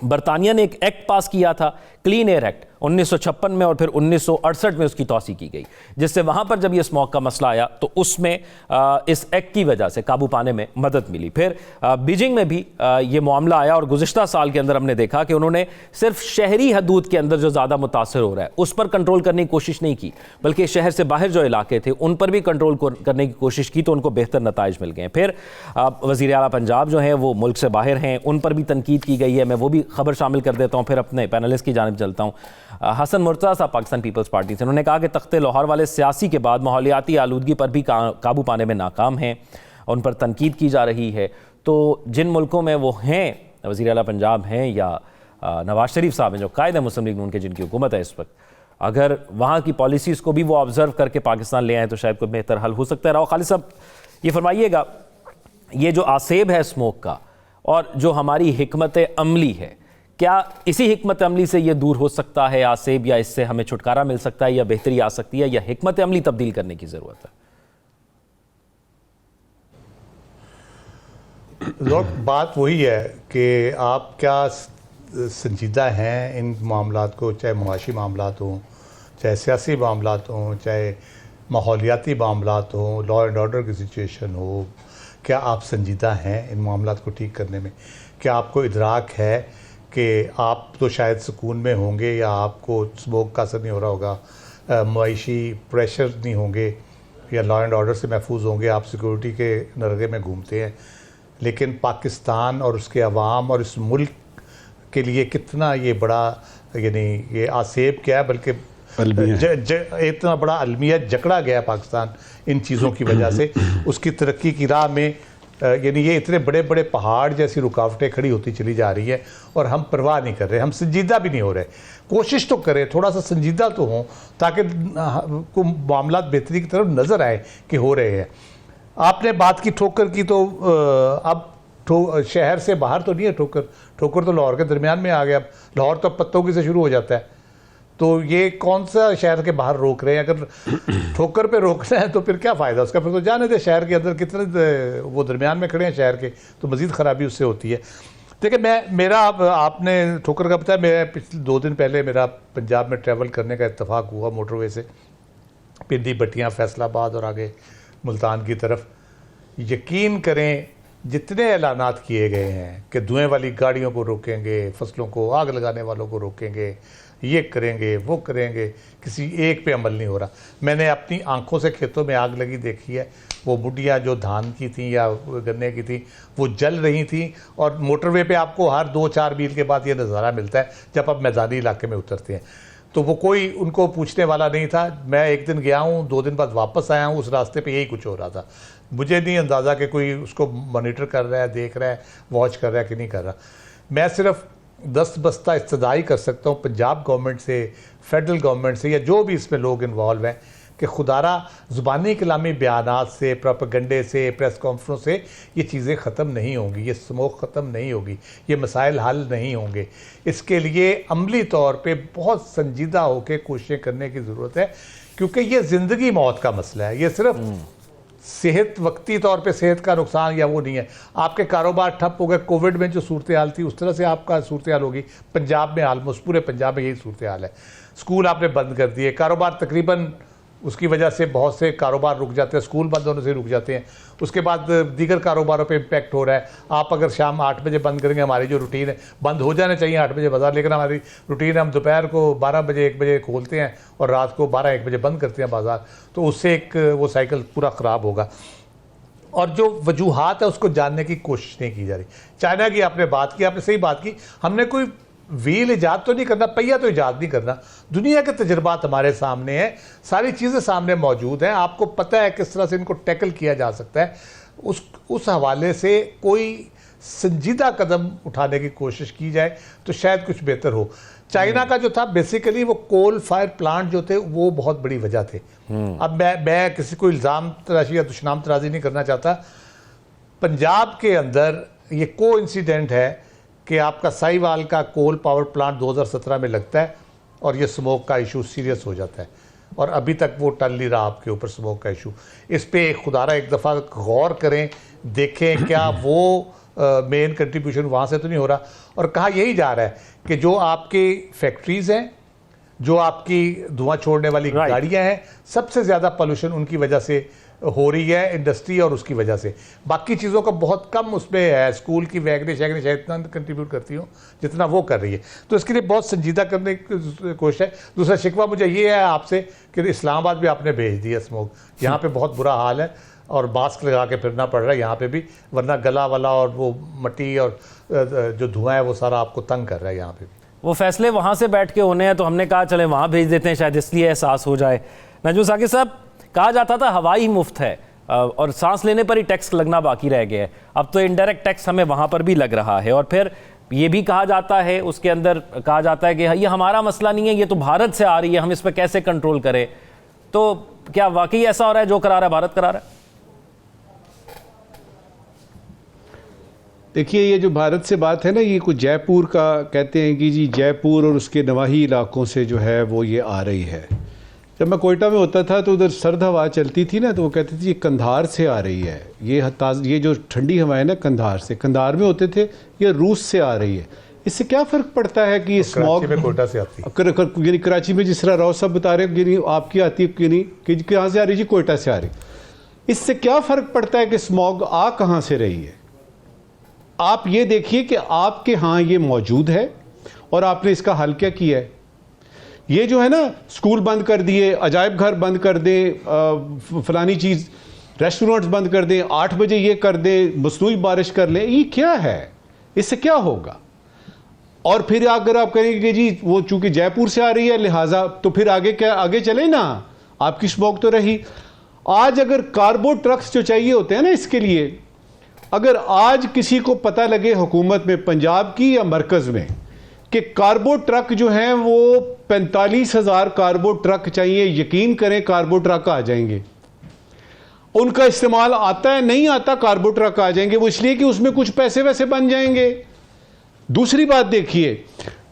S1: बरतानिया ने एक एक्ट पास किया था, क्लीन एयर एक्ट 1956 में और फिर 1968 में उसकी तौसीक की गई, जिससे वहाँ पर जब ये स्मोक का मसला आया तो उसमें इस एक्ट की वजह से काबू पाने में मदद मिली। फिर बीजिंग में भी ये मामला आया और गुज़िश्ता साल के अंदर हमने देखा कि उन्होंने सिर्फ शहरी हदूद के अंदर जो ज़्यादा मुतासर हो रहा है उस पर कंट्रोल करने की कोशिश नहीं की, बल्कि शहर से बाहर जो इलाके थे उन पर भी कंट्रोल करने की कोशिश की तो उनको बेहतर नताइज मिल गए। फिर वज़ीर आला पंजाब जो हैं वो मुल्क से बाहर हैं, उन पर भी तनकीद की गई है। मैं वो भी खबर शामिल कर देता हूँ, फिर अपने पैनलिस्ट की जानिब चलता हूँ। हसन मुर्तज़ा साहब पाकिस्तान पीपल्स पार्टी से, उन्होंने कहा कि तख्ते लाहौर वाले सियासी के बाद माहौलियाती आलूदगी पर भी काबू पाने में नाकाम हैं, उन पर तनकीद की जा रही है। तो जिन मुल्कों में वो हैं, वज़ीर आला पंजाब हैं या नवाज शरीफ साहब हैं जो कायद मुस्लिम लीग नून के जिनकी हुकूमत है इस वक्त, अगर वहाँ की पॉलिसीज़ को भी वो ऑब्ज़र्व करके पाकिस्तान ले आए तो शायद कोई बेहतर हल हो सकता है। राव खालिद साहब ये फरमाइएगा, ये जो आसेब है स्मोक का और जो हमारी हिकमत अमली है, क्या इसी हिकमत अमली से ये दूर हो सकता है आसेब, या इससे हमें छुटकारा मिल सकता है या बेहतरी आ सकती है, या हिकमत अमली तब्दील करने की ज़रूरत है?
S3: बात वही है कि आप क्या संजीदा हैं इन मामलात को, चाहे मुआशी मामलात हों, चाहे सियासी मामलात हों, चाहे माहौलियाती मामलात हों, लॉ एंड ऑर्डर की सिचुएशन हो, क्या आप संजीदा हैं इन मामलात को ठीक करने में? क्या आपको इदराक है कि आप तो शायद सुकून में होंगे या आपको स्मोक का असर नहीं हो रहा होगा, मईशी प्रेशर नहीं होंगे या लॉ एंड ऑर्डर से महफूज होंगे, आप सिक्योरिटी के नरगे में घूमते हैं, लेकिन पाकिस्तान और उसके अवाम और इस मुल्क के लिए कितना ये बड़ा, यानी ये आसेब क्या है बल्कि इतना बड़ा अलमिया जकड़ा गया पाकिस्तान इन चीज़ों की वजह से, उसकी तरक्की की राह में यानी ये इतने बड़े बड़े पहाड़ जैसी रुकावटें खड़ी होती चली जा रही है और हम परवाह नहीं कर रहे, हम संजीदा भी नहीं हो रहे। कोशिश तो करें, थोड़ा सा संजीदा तो हों, ताकि मामला बेहतरी की तरफ नज़र आए कि हो रहे हैं। आपने बात की ठोकर की, तो अब शहर से बाहर तो नहीं है ठोकर, ठोकर तो लाहौर के दरमियान में आ गया। अब लाहौर तो पत्तों से शुरू हो जाता है, तो ये कौन सा शहर के बाहर रोक रहे हैं? अगर ठोकर पे रोकना है तो फिर क्या फ़ायदा उसका, फिर तो जाने दे शहर के अंदर, कितने वो दरमियान में खड़े हैं शहर के, तो मज़ीद ख़राबी उससे होती है। देखिए मेरा आपने ठोकर का बताया, मैं पिछले 2 दिन पहले मेरा पंजाब में ट्रैवल करने का इत्तेफाक हुआ मोटरवे से, पिंडी बट्टियाँ फैसलाबाद और आगे मुल्तान की तरफ। यकीन करें जितने ऐलानात किए गए हैं कि धुएँ वाली गाड़ियों को रोकेंगे, फसलों को आग लगाने वालों को रोकेंगे, ये करेंगे वो करेंगे, किसी एक पे अमल नहीं हो रहा। मैंने अपनी आंखों से खेतों में आग लगी देखी है, वो बुढ़ियाँ जो धान की थी या गन्ने की थी वो जल रही थी, और मोटरवे पे आपको हर 2-4 मील के बाद ये नज़ारा मिलता है जब आप मैदानी इलाके में उतरते हैं। तो वो कोई उनको पूछने वाला नहीं था। मैं एक दिन गया हूँ, 2 दिन बाद वापस आया हूँ, उस रास्ते पे यही कुछ हो रहा था। मुझे नहीं अंदाज़ा कि कोई उसको मॉनिटर कर रहा है, देख रहा है, वॉच कर रहा है कि नहीं कर रहा। मैं सिर्फ 10 बस्ता इस्तदाई कर सकता हूँ पंजाब गवर्नमेंट से, फेडरल गवर्नमेंट से, या जो भी इसमें लोग इन्वॉल्व हैं, कि खुदारा ज़ुबानी कलामी बयानात से, प्रोपेगेंडे से, प्रेस कॉन्फ्रेंस से ये चीज़ें ख़त्म नहीं होंगी, ये स्मोक ख़त्म नहीं होगी, ये मसाइल हल नहीं होंगे। इसके लिए अमली तौर पे बहुत संजीदा होकर कोशिशें करने की ज़रूरत है, क्योंकि ये ज़िंदगी मौत का मसला है। ये सिर्फ सेहत, वक्ती तौर पे सेहत का नुकसान या वो नहीं है। आपके कारोबार ठप हो गए, कोविड में जो सूरत हाल थी उस तरह से आपका सूरत हाल होगी। पंजाब में ऑलमोस्ट पूरे पंजाब में यही सूरत हाल है। स्कूल आपने बंद कर दिए, कारोबार तकरीबन उसकी वजह से बहुत से कारोबार रुक जाते हैं, स्कूल बंद होने से रुक जाते हैं। उसके बाद दीगर कारोबारों पे इम्पैक्ट हो रहा है। आप अगर शाम 8 बजे बंद करेंगे, हमारी जो रूटीन है, बंद हो जाने चाहिए 8 बजे बाज़ार, लेकिन हमारी रूटीन है हम दोपहर को 12 बजे 1 बजे खोलते हैं और रात को 12-1 बजे बंद करते हैं बाज़ार, तो उससे एक वो साइकिल पूरा ख़राब होगा। और जो वजूहात है उसको जानने की कोशिश नहीं की जा रही। चाइना की आपने बात की, आपने सही बात की, हमने कोई व्हील ईजाद तो नहीं करना, पहिया तो ईजाद नहीं करना। दुनिया के तजुर्बात हमारे सामने हैं, सारी चीज़ें सामने मौजूद हैं, आपको पता है किस तरह से इनको टैकल किया जा सकता है। उस हवाले से कोई संजीदा कदम उठाने की कोशिश की जाए तो शायद कुछ बेहतर हो। चाइना का जो था बेसिकली वो कोल फायर प्लांट जो थे वो बहुत बड़ी वजह थे। अब मैं किसी को इल्ज़ाम तराशी या दुश्मनाम तराजी नहीं करना चाहता। पंजाब के अंदर ये को इंसिडेंट है कि आपका साहिवाल का कोल पावर प्लांट 2017 में लगता है और ये स्मोक का इशू सीरियस हो जाता है, और अभी तक वो टल नहीं रहा आपके ऊपर स्मोक का इशू। इस पे खुदारा एक दफ़ा गौर करें, देखें क्या वो मेन कंट्रीब्यूशन वहाँ से तो नहीं हो रहा। और कहा यही जा रहा है कि जो आपकी फैक्ट्रीज़ हैं, जो आपकी धुआं छोड़ने वाली गाड़ियाँ हैं, सबसे ज़्यादा पोल्यूशन उनकी वजह से हो रही है, इंडस्ट्री और उसकी वजह से। बाकी चीज़ों का बहुत कम उसमें है, स्कूल की वैगने शैगने शायद इतना कंट्रीब्यूट करती हूँ जितना वो कर रही है। तो इसके लिए बहुत संजीदा करने की कोशिश है। दूसरा शिकवा मुझे ये है आपसे कि इस्लामाबाद भी आपने भेज दिया स्मोक, यहाँ पे बहुत बुरा हाल है और मास्क लगा के फिरना पड़ रहा है यहाँ पे भी, वरना गला वाला और वो मट्टी और जो धुआं है वो सारा आपको तंग कर रहा है यहाँ पे भी।
S1: वो फैसले वहाँ से बैठ के होने हैं, तो हमने कहा चले वहाँ भेज देते हैं, शायद इसलिए एहसास हो जाए। नजमुल साकिब साहब, कहा जाता था हवा ही मुफ्त है और सांस लेने पर ही टैक्स लगना बाकी रह गया है, अब तो इनडायरेक्ट टैक्स हमें वहाँ पर भी लग रहा है। और फिर ये भी कहा जाता है, उसके अंदर कहा जाता है कि ये हमारा मसला नहीं है, ये तो भारत से आ रही है, हम इस पर कैसे कंट्रोल करें। तो क्या वाकई ऐसा हो रहा है जो करा रहा है भारत करा रहा है?
S2: देखिए, ये जो भारत से बात है ना, ये कुछ जयपुर का कहते हैं कि जी जयपुर और उसके नवाही इलाकों से जो है वो ये आ रही है। जब मैं कोयटा में होता था तो उधर सर्द हवा चलती थी ना, तो वो कहते थे ये कंधार से आ रही है, ये जो ठंडी हवाएं ना कंधार से, कंधार में होते थे, ये रूस से आ रही है। इससे क्या फ़र्क पड़ता है कि ये स्मॉग
S3: कोयटा से आती है,
S2: यानी कराची में जिस तरह राव साहब बता रहे हैं, आपकी आती है कि कहाँ से आ रही जी, कोयटा से आ रही। इससे क्या फ़र्क पड़ता है कि स्मॉग आ कहाँ से रही है? आप ये देखिए कि आपके यहाँ ये मौजूद है और आपने इसका हल क्या किया है। ये जो है ना, स्कूल बंद कर दिए, अजायब घर बंद कर दें, फलानी चीज़, रेस्टोरेंट्स बंद कर दें, 8 बजे ये कर दें, मसनूई बारिश कर लें, ये क्या है? इससे क्या होगा? और फिर अगर आप कहेंगे कि जी वो चूंकि जयपुर से आ रही है लिहाजा, तो फिर आगे क्या, आगे चले ना, आपकी स्मोक तो रही। आज अगर कार्गो ट्रक्स जो चाहिए होते हैं ना इसके लिए, अगर आज किसी को पता लगे हुकूमत में, पंजाब की या मरकज में, कि कार्बो ट्रक जो हैं वो 45,000 कार्बो ट्रक चाहिए, यकीन करें कार्बो ट्रक आ जाएंगे। उनका इस्तेमाल आता है, नहीं आता, कार्बो ट्रक आ जाएंगे। वो इसलिए कि उसमें कुछ पैसे वैसे बन जाएंगे। दूसरी बात देखिए,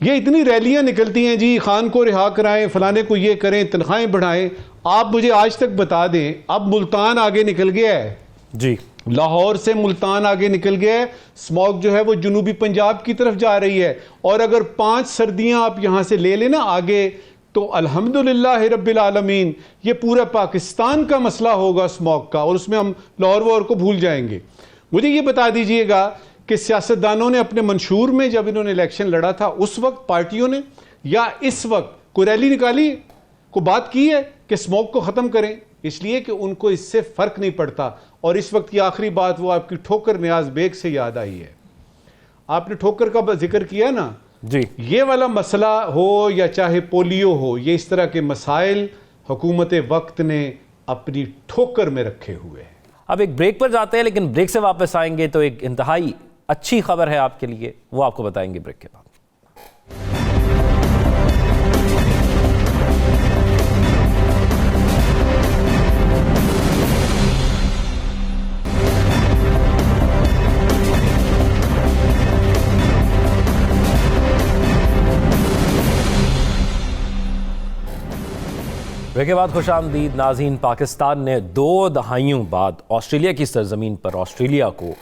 S2: ये इतनी रैलियां निकलती हैं जी, खान को रिहा कराएं, फलाने को ये करें, तनख्वाहें बढ़ाएं। आप मुझे आज तक बता दें, अब मुल्तान आगे निकल गया है
S1: जी,
S2: लाहौर से मुल्तान आगे निकल गया है। स्मॉग जो है वो जनूबी पंजाब की तरफ जा रही है। और अगर 5 सर्दियां आप यहां से ले लेना आगे, तो अल्हम्दुलिल्लाह रब्बिल आलमीन ये पूरा पाकिस्तान का मसला होगा स्मॉग का, और उसमें हम लाहौर वॉर को भूल जाएंगे। मुझे ये बता दीजिएगा कि सियासतदानों ने अपने मंशूर में, जब इन्होंने इलेक्शन लड़ा था, उस वक्त पार्टियों ने या इस वक्त कोई रैली निकाली, को बात की है कि स्मॉग को ख़त्म करें? इसलिए कि उनको इससे फ़र्क नहीं पड़ता। और इस वक्त की आखिरी बात वो आपकी ठोकर नियाज बेग से याद आई है। आपने ठोकर का जिक्र किया ना
S1: जी,
S2: ये वाला मसला हो या चाहे पोलियो हो, ये इस तरह के मसाइल हुकूमत वक्त ने अपनी ठोकर में रखे हुए हैं।
S1: अब एक ब्रेक पर जाते हैं, लेकिन ब्रेक से वापस आएंगे तो एक इंतहाई अच्छी खबर है आपके लिए, वो आपको बताएंगे ब्रेक के बाद। ब्रेक के बाद खुशामदीद नाज़रीन। पाकिस्तान ने 2 दहाइयों बाद ऑस्ट्रेलिया की सरजमीन पर ऑस्ट्रेलिया को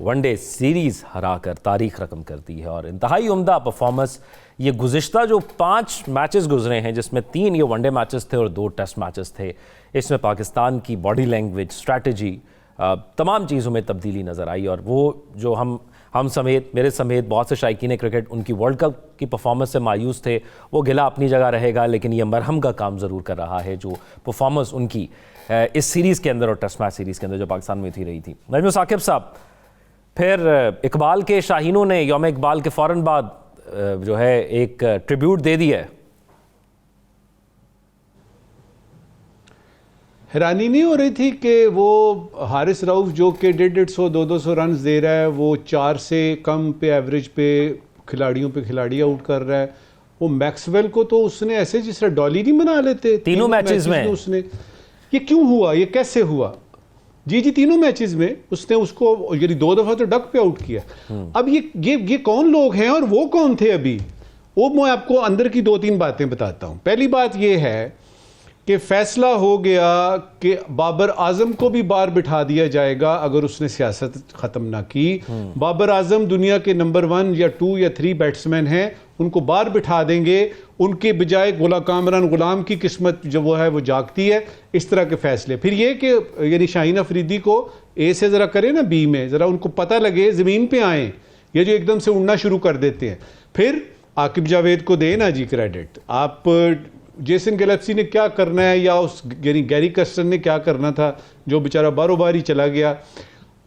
S1: वनडे सीरीज़ हराकर तारीख रकम कर दी है, और इंतहाई उम्दा परफॉर्मेंस ये गुज़िश्ता जो 5 मैचेस गुजरे हैं, जिसमें 3 ये वनडे मैचेस थे और 2 टेस्ट मैचेस थे, इसमें पाकिस्तान की बॉडी लैंग्वेज, स्ट्रैटेजी, तमाम चीज़ों में तब्दीली नज़र आई। और वो जो हम समेत, मेरे समेत बहुत से शायकीन क्रिकेट उनकी वर्ल्ड कप की परफॉर्मेंस से मायूस थे, वो गिला अपनी जगह रहेगा, लेकिन ये मरहम का काम ज़रूर कर रहा है जो परफॉर्मेंस उनकी इस सीरीज़ के अंदर और टेस्ट मैच सीरीज़ के अंदर जो पाकिस्तान में थी रही थी। नजम साकिब साहब, फिर इकबाल के शाहीनों ने यौम इकबाल के फ़ौरन बाद जो है एक ट्रिब्यूट दे दिया है।
S2: हैरानी नहीं हो रही थी कि वो हारिस रऊफ जो कि 150-150, 200 रन दे रहा है, वो 4 से कम पे एवरेज पे खिलाड़ियों पे खिलाड़ी आउट कर रहा है। वो मैक्सवेल को तो उसने ऐसे जिस तरह डॉली नहीं बना लेते
S1: तीनों मैचेस में
S2: उसने। ये क्यों हुआ, ये कैसे हुआ? जी तीनों मैचेस में उसने उसको यानी 2 दफा तो डक पे आउट किया। अब ये कौन लोग हैं और वो कौन थे? अभी वो मैं आपको अंदर की 2-3 बातें बताता हूं। पहली बात ये है कि फैसला हो गया कि बाबर आजम को भी बाहर बिठा दिया जाएगा अगर उसने सियासत खत्म ना की। बाबर आजम दुनिया के नंबर 1 या 2 या 3 बैट्समैन हैं, उनको बाहर बिठा देंगे, उनके बजाय कामरान गुलाम की किस्मत जो वो है वो जागती है। इस तरह के फैसले। फिर ये कि यानी शाहीन अफरीदी को ए से ज़रा करें ना, बी में ज़रा उनको पता लगे, ज़मीन पे आए, ये जो एकदम से उड़ना शुरू कर देते हैं। फिर आकिब जावेद को दें ना जी क्रेडिट। आप जेसन गैलेप्सी ने क्या करना है या उस गैरी कस्टन ने क्या करना था जो बेचारा बारो बार ही चला गया,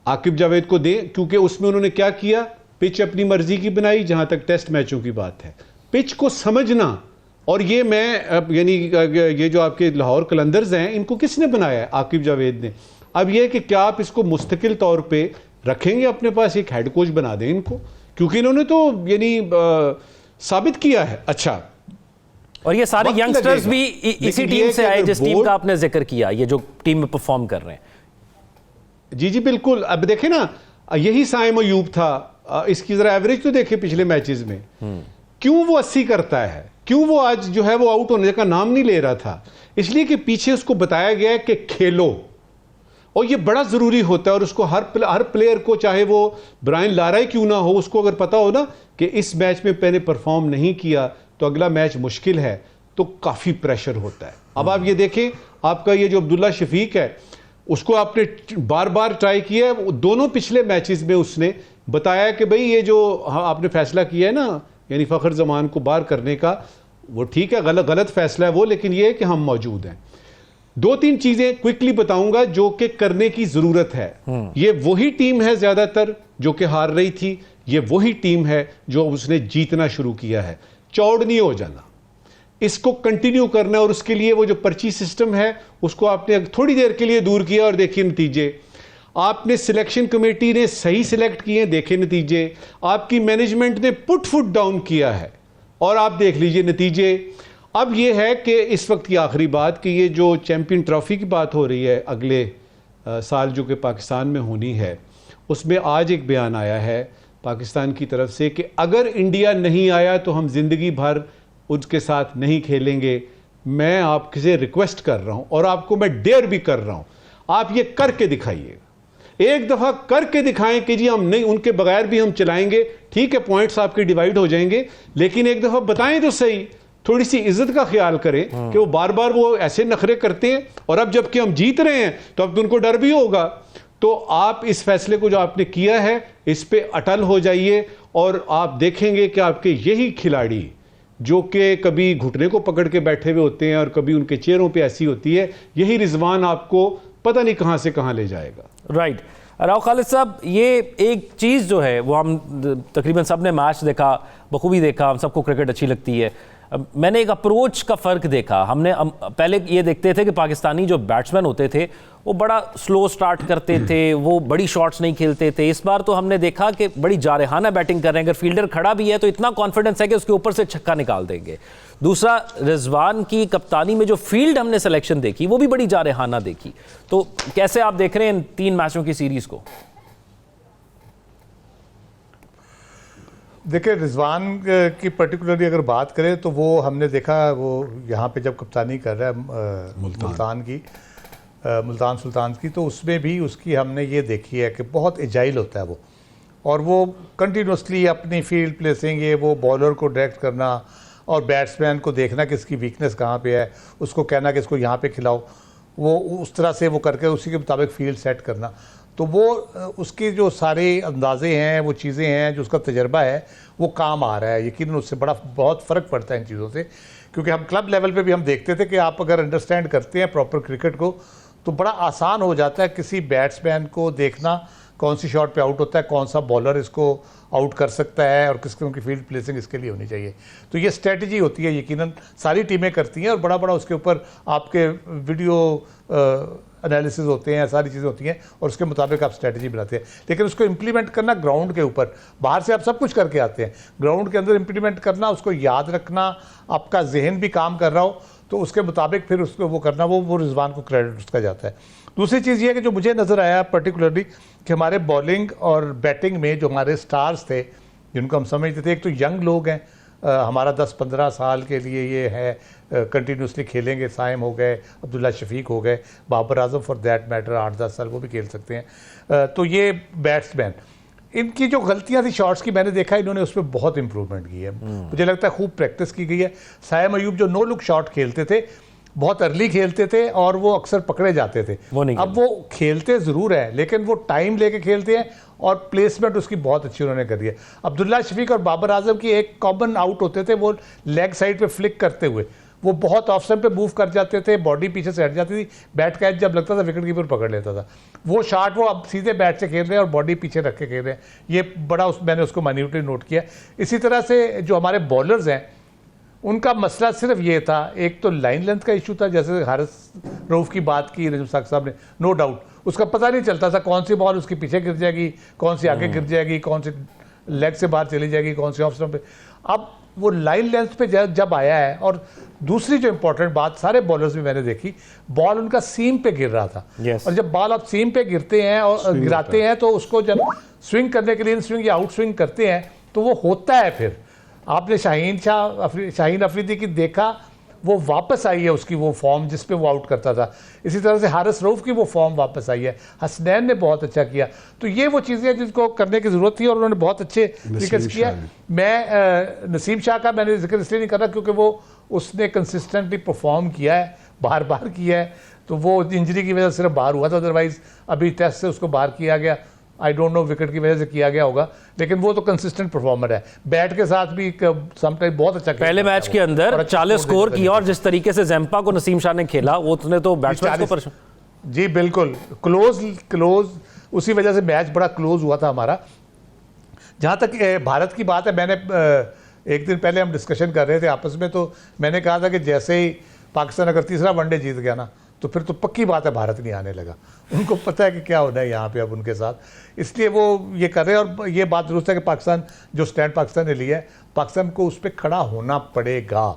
S2: आकिब जावेद को दें, क्योंकि उसमें उन्होंने क्या किया, पिच अपनी मर्जी की बनाई। जहां तक टेस्ट मैचों की बात है, पिच को समझना, और ये मैं यानी ये जो आपके लाहौर कलंदर्स हैं इनको किसने बनाया है? आकिब जावेद ने। अब ये कि क्या आप इसको मुस्तकिल तौर पे रखेंगे अपने पास, एक हेड कोच बना दें इनको, क्योंकि इन्होंने तो यानी साबित किया है। अच्छा,
S1: और ये सारे यंगस्टर्स भी इसी टीम से आए जिस टीम का आपने जिक्र किया, ये जो टीम में परफॉर्म कर रहे हैं।
S2: जी बिल्कुल। अब देखें ना, यही साइम अयूब था, इसकी जरा एवरेज तो देखें पिछले मैचेस में, क्यों वो 80 करता है, क्यों वो आज जो है वो आउट होने का नाम नहीं ले रहा था? इसलिए कि पीछे उसको बताया गया है कि खेलो, और ये बड़ा जरूरी होता है। और उसको हर प्लेयर को, चाहे वो ब्रायन लारा ही क्यों ना हो, उसको अगर पता हो ना कि इस मैच में मैंने परफॉर्म नहीं किया तो अगला मैच मुश्किल है, तो काफी प्रेशर होता है। अब आप ये देखें, आपका ये जो अब्दुल्ला शफीक है, उसको आपने बार बार ट्राई किया है, दोनों पिछले मैचेस में उसने बताया कि भाई ये जो आपने फैसला किया है ना, यानी फखर जमान को बाहर करने का, वो ठीक है, गलत फैसला है वो, लेकिन ये है कि हम मौजूद हैं। 2-3 चीजें क्विकली बताऊंगा जो कि करने की जरूरत है। ये वही टीम है ज्यादातर जो कि हार रही थी, ये वही टीम है जो उसने जीतना शुरू किया है। चौड़ नहीं हो जाना, इसको कंटिन्यू करना, और उसके लिए वो जो पर्ची सिस्टम है उसको आपने थोड़ी देर के लिए दूर किया और देखिए नतीजे। आपने सिलेक्शन कमेटी ने सही सिलेक्ट किए, देखे नतीजे, आपकी मैनेजमेंट ने पुट फुट डाउन किया है और आप देख लीजिए नतीजे। अब ये है कि इस वक्त की आखिरी बात कि ये जो चैंपियन ट्रॉफी की बात हो रही है अगले साल जो कि पाकिस्तान में होनी है, उसमें आज एक बयान आया है पाकिस्तान की तरफ से कि अगर इंडिया नहीं आया तो हम ज़िंदगी भर उसके साथ नहीं खेलेंगे। मैं आपसे रिक्वेस्ट कर रहा हूं और आपको मैं डेयर भी कर रहा हूं, आप ये करके दिखाइए, एक दफ़ा करके दिखाएं कि जी हम नहीं, उनके बगैर भी हम चलाएंगे। ठीक है, पॉइंट्स आपके डिवाइड हो जाएंगे, लेकिन एक दफ़ा बताएं तो सही, थोड़ी सी इज्जत का ख्याल करें कि वो बार बार वो ऐसे नखरे करते हैं और अब जबकि हम जीत रहे हैं तो अब तो उनको डर भी होगा। तो आप इस फैसले को जो आपने किया है इस पे अटल हो जाइए और आप देखेंगे कि आपके यही खिलाड़ी जो कि कभी घुटने को पकड़ के बैठे हुए होते हैं और कभी उनके चेहरों पे ऐसी होती है, यही रिजवान आपको पता नहीं कहां से कहां ले जाएगा।
S1: राइट। राव खालिद साहब, ये एक चीज़ जो है वो हम तकरीबन सब ने मैच देखा, बखूबी देखा, हम सबको क्रिकेट अच्छी लगती है। मैंने एक अप्रोच का फ़र्क देखा। हमने पहले ये देखते थे कि पाकिस्तानी जो बैट्समैन होते थे वो बड़ा स्लो स्टार्ट करते थे, वो बड़ी शॉट्स नहीं खेलते थे। इस बार तो हमने देखा कि बड़ी जारहाना बैटिंग कर रहे हैं। अगर फील्डर खड़ा भी है तो इतना कॉन्फिडेंस है कि उसके ऊपर से छक्का निकाल देंगे। दूसरा, रिजवान की कप्तानी में जो फील्ड हमने सिलेक्शन देखी वो भी बड़ी जारहाना देखी। तो कैसे आप देख रहे हैं इन 3 मैचों की सीरीज़ को?
S3: देखिए, रिजवान की पर्टिकुलरली अगर बात करें तो वो हमने देखा, वो यहाँ पे जब कप्तानी कर रहा है मुल्तान सुल्तान की, तो उसमें भी उसकी हमने ये देखी है कि बहुत एजाइल होता है वो, और वो कंटिन्यूसली अपनी फील्ड प्लेसिंग, ये वो बॉलर को डायरेक्ट करना और बैट्समैन को देखना कि इसकी वीकनेस कहाँ पे है, उसको कहना कि इसको यहाँ पे खिलाओ, वो उस तरह से वो करके उसी के मुताबिक फील्ड सेट करना। तो वो उसके जो सारे अंदाजे हैं, वो चीज़ें हैं, जो उसका तजर्बा है, वो काम आ रहा है। यकीनन उससे बहुत फ़र्क पड़ता है इन चीज़ों से, क्योंकि हम क्लब लेवल पे भी हम देखते थे कि आप अगर अंडरस्टैंड करते हैं प्रॉपर क्रिकेट को तो बड़ा आसान हो जाता है किसी बैट्समैन को देखना कौन सी शॉट पे आउट होता है, कौन सा बॉलर इसको आउट कर सकता है और किस किस्म की फील्ड प्लेसिंग इसके लिए होनी चाहिए। तो ये स्ट्रेटजी होती है, यकीनन सारी टीमें करती हैं और बड़ा उसके ऊपर आपके वीडियो एनालिसिस होते हैं, सारी चीज़ें होती हैं और उसके मुताबिक आप स्ट्रेटजी बनाते हैं। लेकिन उसको इम्प्लीमेंट करना ग्राउंड के ऊपर, बाहर से आप सब कुछ करके आते हैं, ग्राउंड के अंदर इम्प्लीमेंट करना, उसको याद रखना, आपका जहन भी काम कर रहा हो तो उसके मुताबिक फिर उसको वो करना, वो रिजवान को क्रेडिट उसका जाता है। दूसरी चीज़ ये है कि जो मुझे नज़र आया पर्टिकुलरली कि हमारे बॉलिंग और बैटिंग में जो हमारे स्टार्स थे जिनको हम समझते थे, एक तो यंग लोग हैं, हमारा 10-15 साल के लिए ये है कंटिन्यूसली खेलेंगे, साइम हो गए, अब्दुल्ला शफीक हो गए, Babar Azam for that matter 8-10 साल वो भी खेल सकते हैं। तो ये बैट्समैन, इनकी जो गलतियां थी शॉट्स की, मैंने देखा इन्होंने उस पर बहुत इंप्रूवमेंट की है। मुझे लगता है खूब प्रैक्टिस की गई है। साइम अयूब जो नो लुक शॉट खेलते थे, बहुत अर्ली खेलते थे और वो अक्सर पकड़े जाते थे, अब वो खेलते ज़रूर है लेकिन वो टाइम लेके खेलते हैं और प्लेसमेंट उसकी बहुत अच्छी उन्होंने करी है। अब्दुल्ला शफीक और बाबर आजम की एक कॉमन आउट होते थे, वो लेग साइड पे फ्लिक करते हुए वो बहुत ऑप्शन पे मूव कर जाते थे, बॉडी पीछे से हट जाती थी, बैट कैच जब लगता था विकेट कीपर पकड़ लेता था। वो शॉट वो अब सीधे बैट से खेल रहे हैं और बॉडी पीछे रख के खेल रहे हैं, ये बड़ा मैंने उसको माइन्यूटली नोट किया। इसी तरह से जो हमारे बॉलर्स हैं उनका मसला सिर्फ ये था, एक तो लाइन लेंथ का इशू था, जैसे हारिस रऊफ की बात की रजब साहब ने, नो डाउट उसका पता नहीं चलता था कौन सी बॉल उसके पीछे गिर जाएगी, कौन सी आगे गिर जाएगी, कौन सी लेग से बाहर चली जाएगी, कौन सी ऑफ स्टंप पे। अब वो लाइन लेंथ पे जब आया है, और दूसरी जो इंपॉर्टेंट बात सारे बॉलर्स में मैंने देखी, बॉल उनका सीम पे गिर रहा था। और जब बॉल आप सीम पे गिरते हैं और गिराते हैं तो उसको जब स्विंग करने के लिए स्विंग या आउट स्विंग करते हैं तो वो होता है। फिर आपने शाहीन अफरीदी की देखा, वो वापस आई है उसकी वो फॉर्म जिस पे वो आउट करता था। इसी तरह से हारिस रऊफ की वो फॉर्म वापस आई है, हसनैन ने बहुत अच्छा किया। तो ये वो चीज़ें हैं जिनको करने की ज़रूरत थी और उन्होंने बहुत अच्छे तरीके से किया। मैं नसीम शाह का मैंने जिक्र इसलिए नहीं कर रहा क्योंकि वो उसने कंसिस्टेंटली परफॉर्म किया है, बार बार किया है, तो वो इंजरी की वजह से सिर्फ बाहर हुआ था, अदरवाइज अभी टेस्ट से उसको बाहर किया गया। आई डोंट नो विकेट की वजह से किया गया होगा, लेकिन वो तो कंसिस्टेंट परफॉर्मर है, बैट के साथ भी समटाइम बहुत अच्छा।
S1: पहले मैच के अंदर 40 स्कोर किया और जिस तरीके से ज़ैम्पा को नसीम शाह ने खेला वो उसने तो बैट्समैन को
S3: जी बिल्कुल क्लोज उसी वजह से मैच बड़ा क्लोज हुआ था हमारा। जहाँ तक भारत की बात है, मैंने एक दिन पहले हम डिस्कशन कर रहे थे आपस में, तो मैंने कहा था कि जैसे ही पाकिस्तान अगर तीसरा वनडे जीत गया ना तो फिर तो पक्की बात है भारत नहीं आने लगा। उनको पता है कि क्या होना है यहाँ पे अब उनके साथ, इसलिए वो ये कर रहे हैं। और ये बात दुरुस्त है कि पाकिस्तान जो स्टैंड पाकिस्तान ने लिया है, पाकिस्तान को उस पर खड़ा होना पड़ेगा।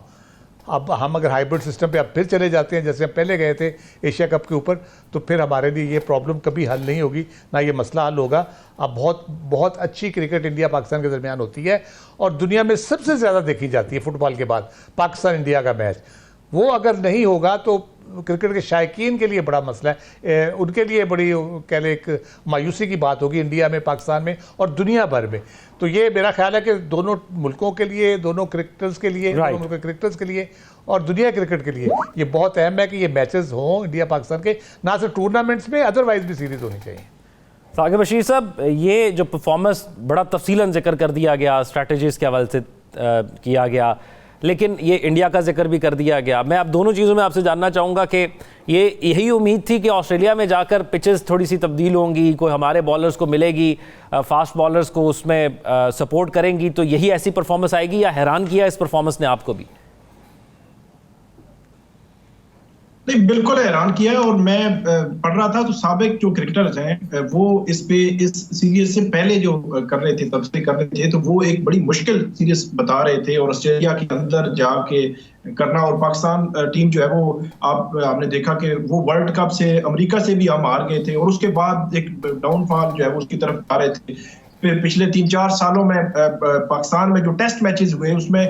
S3: अब हम अगर हाइब्रिड सिस्टम पे अब फिर चले जाते हैं जैसे हम पहले गए थे एशिया कप के ऊपर, तो फिर हमारे लिए ये प्रॉब्लम कभी हल नहीं होगी, ना ये मसला हल होगा। अब बहुत बहुत अच्छी क्रिकेट इंडिया पाकिस्तान के दरमियान होती है और दुनिया में सबसे ज़्यादा देखी जाती है फुटबॉल के बाद पाकिस्तान इंडिया का मैच। वो अगर नहीं होगा तो क्रिकेट के शायकीन के लिए बड़ा मसला है, उनके लिए बड़ी कह लें एक मायूसी की बात होगी इंडिया में, पाकिस्तान में और दुनिया भर में। तो ये मेरा ख्याल है कि दोनों मुल्कों के लिए, दोनों क्रिकेटर्स के लिए, दोनों मुल्कों के क्रिकेटर्स के लिए और दुनिया क्रिकेट के लिए ये बहुत अहम है कि ये मैचेस हों इंडिया पाकिस्तान के, ना सिर्फ टूर्नामेंट्स में, अदरवाइज भी सीरीज होनी चाहिए।
S1: साकिब बशीर साहब, ये जो परफॉर्मेंस बड़ा तफसीलन जिक्र कर दिया गया, स्ट्रैटेजीज़ के हवाले से किया गया, लेकिन ये इंडिया का जिक्र भी कर दिया गया। मैं अब दोनों चीज़ों में आपसे जानना चाहूँगा कि ये यही उम्मीद थी कि ऑस्ट्रेलिया में जाकर पिचेस थोड़ी सी तब्दील होंगी, कोई हमारे बॉलर्स को मिलेगी, फास्ट बॉलर्स को उसमें सपोर्ट करेंगी, तो यही ऐसी परफॉर्मेंस आएगी, या हैरान किया इस परफॉर्मेंस ने आपको भी?
S4: नहीं, बिल्कुल हैरान किया है। और मैं पढ़ रहा था तो साबिक जो क्रिकेटर्स हैं वो इस सीरीज से पहले जो कर रहे थे, तब से कर रहे थे, तो वो एक बड़ी मुश्किल सीरीज बता रहे थे और ऑस्ट्रेलिया के अंदर जाके करना। और पाकिस्तान टीम जो है वो आपने देखा कि वो वर्ल्ड कप से अमेरिका से भी हम हार गए थे और उसके बाद एक डाउनफॉल जो है उसकी तरफ आ रहे थे। फिर पिछले 3-4 सालों में पाकिस्तान में जो टेस्ट मैचेस हुए उसमें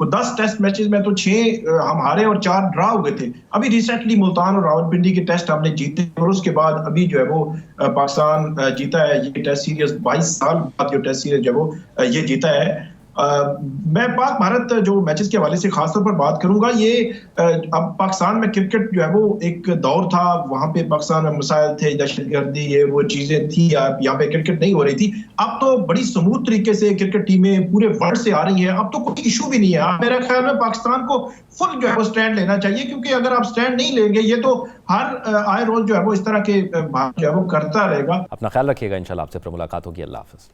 S4: 10 टेस्ट मैचेस में तो 6 हम हारे और 4 ड्रा हुए थे। अभी रिसेंटली मुल्तान और रावलपिंडी के टेस्ट हमने जीते और उसके बाद अभी जो है वो पाकिस्तान जीता है ये टेस्ट सीरीज। 22 साल बाद जो टेस्ट सीरीज है वो ये जीता है। मैं पाक भारत जो मैचेस के हवाले से खासतौर पर बात करूंगा। ये अब पाकिस्तान में क्रिकेट जो है वो एक दौर था, वहां पे पाकिस्तान में मसाइल थे, दहशतगर्दी, ये वो चीजें थी, यहाँ पे क्रिकेट नहीं हो रही थी। अब तो बड़ी स्मूथ तरीके से क्रिकेट टीमें पूरे वर्ल्ड से आ रही हैं, अब तो कोई इशू भी नहीं है। मेरे ख्याल में पाकिस्तान को फुल जो है वो स्टैंड लेना चाहिए, क्योंकि अगर आप स्टैंड नहीं लेंगे ये तो हर आए रोज जो है वो इस तरह के जो है वो करता रहेगा।
S1: अपना ख्याल रखिएगा, इंशाल्लाह आपसे फिर मुलाकात होगी। अल्लाह हाफिज।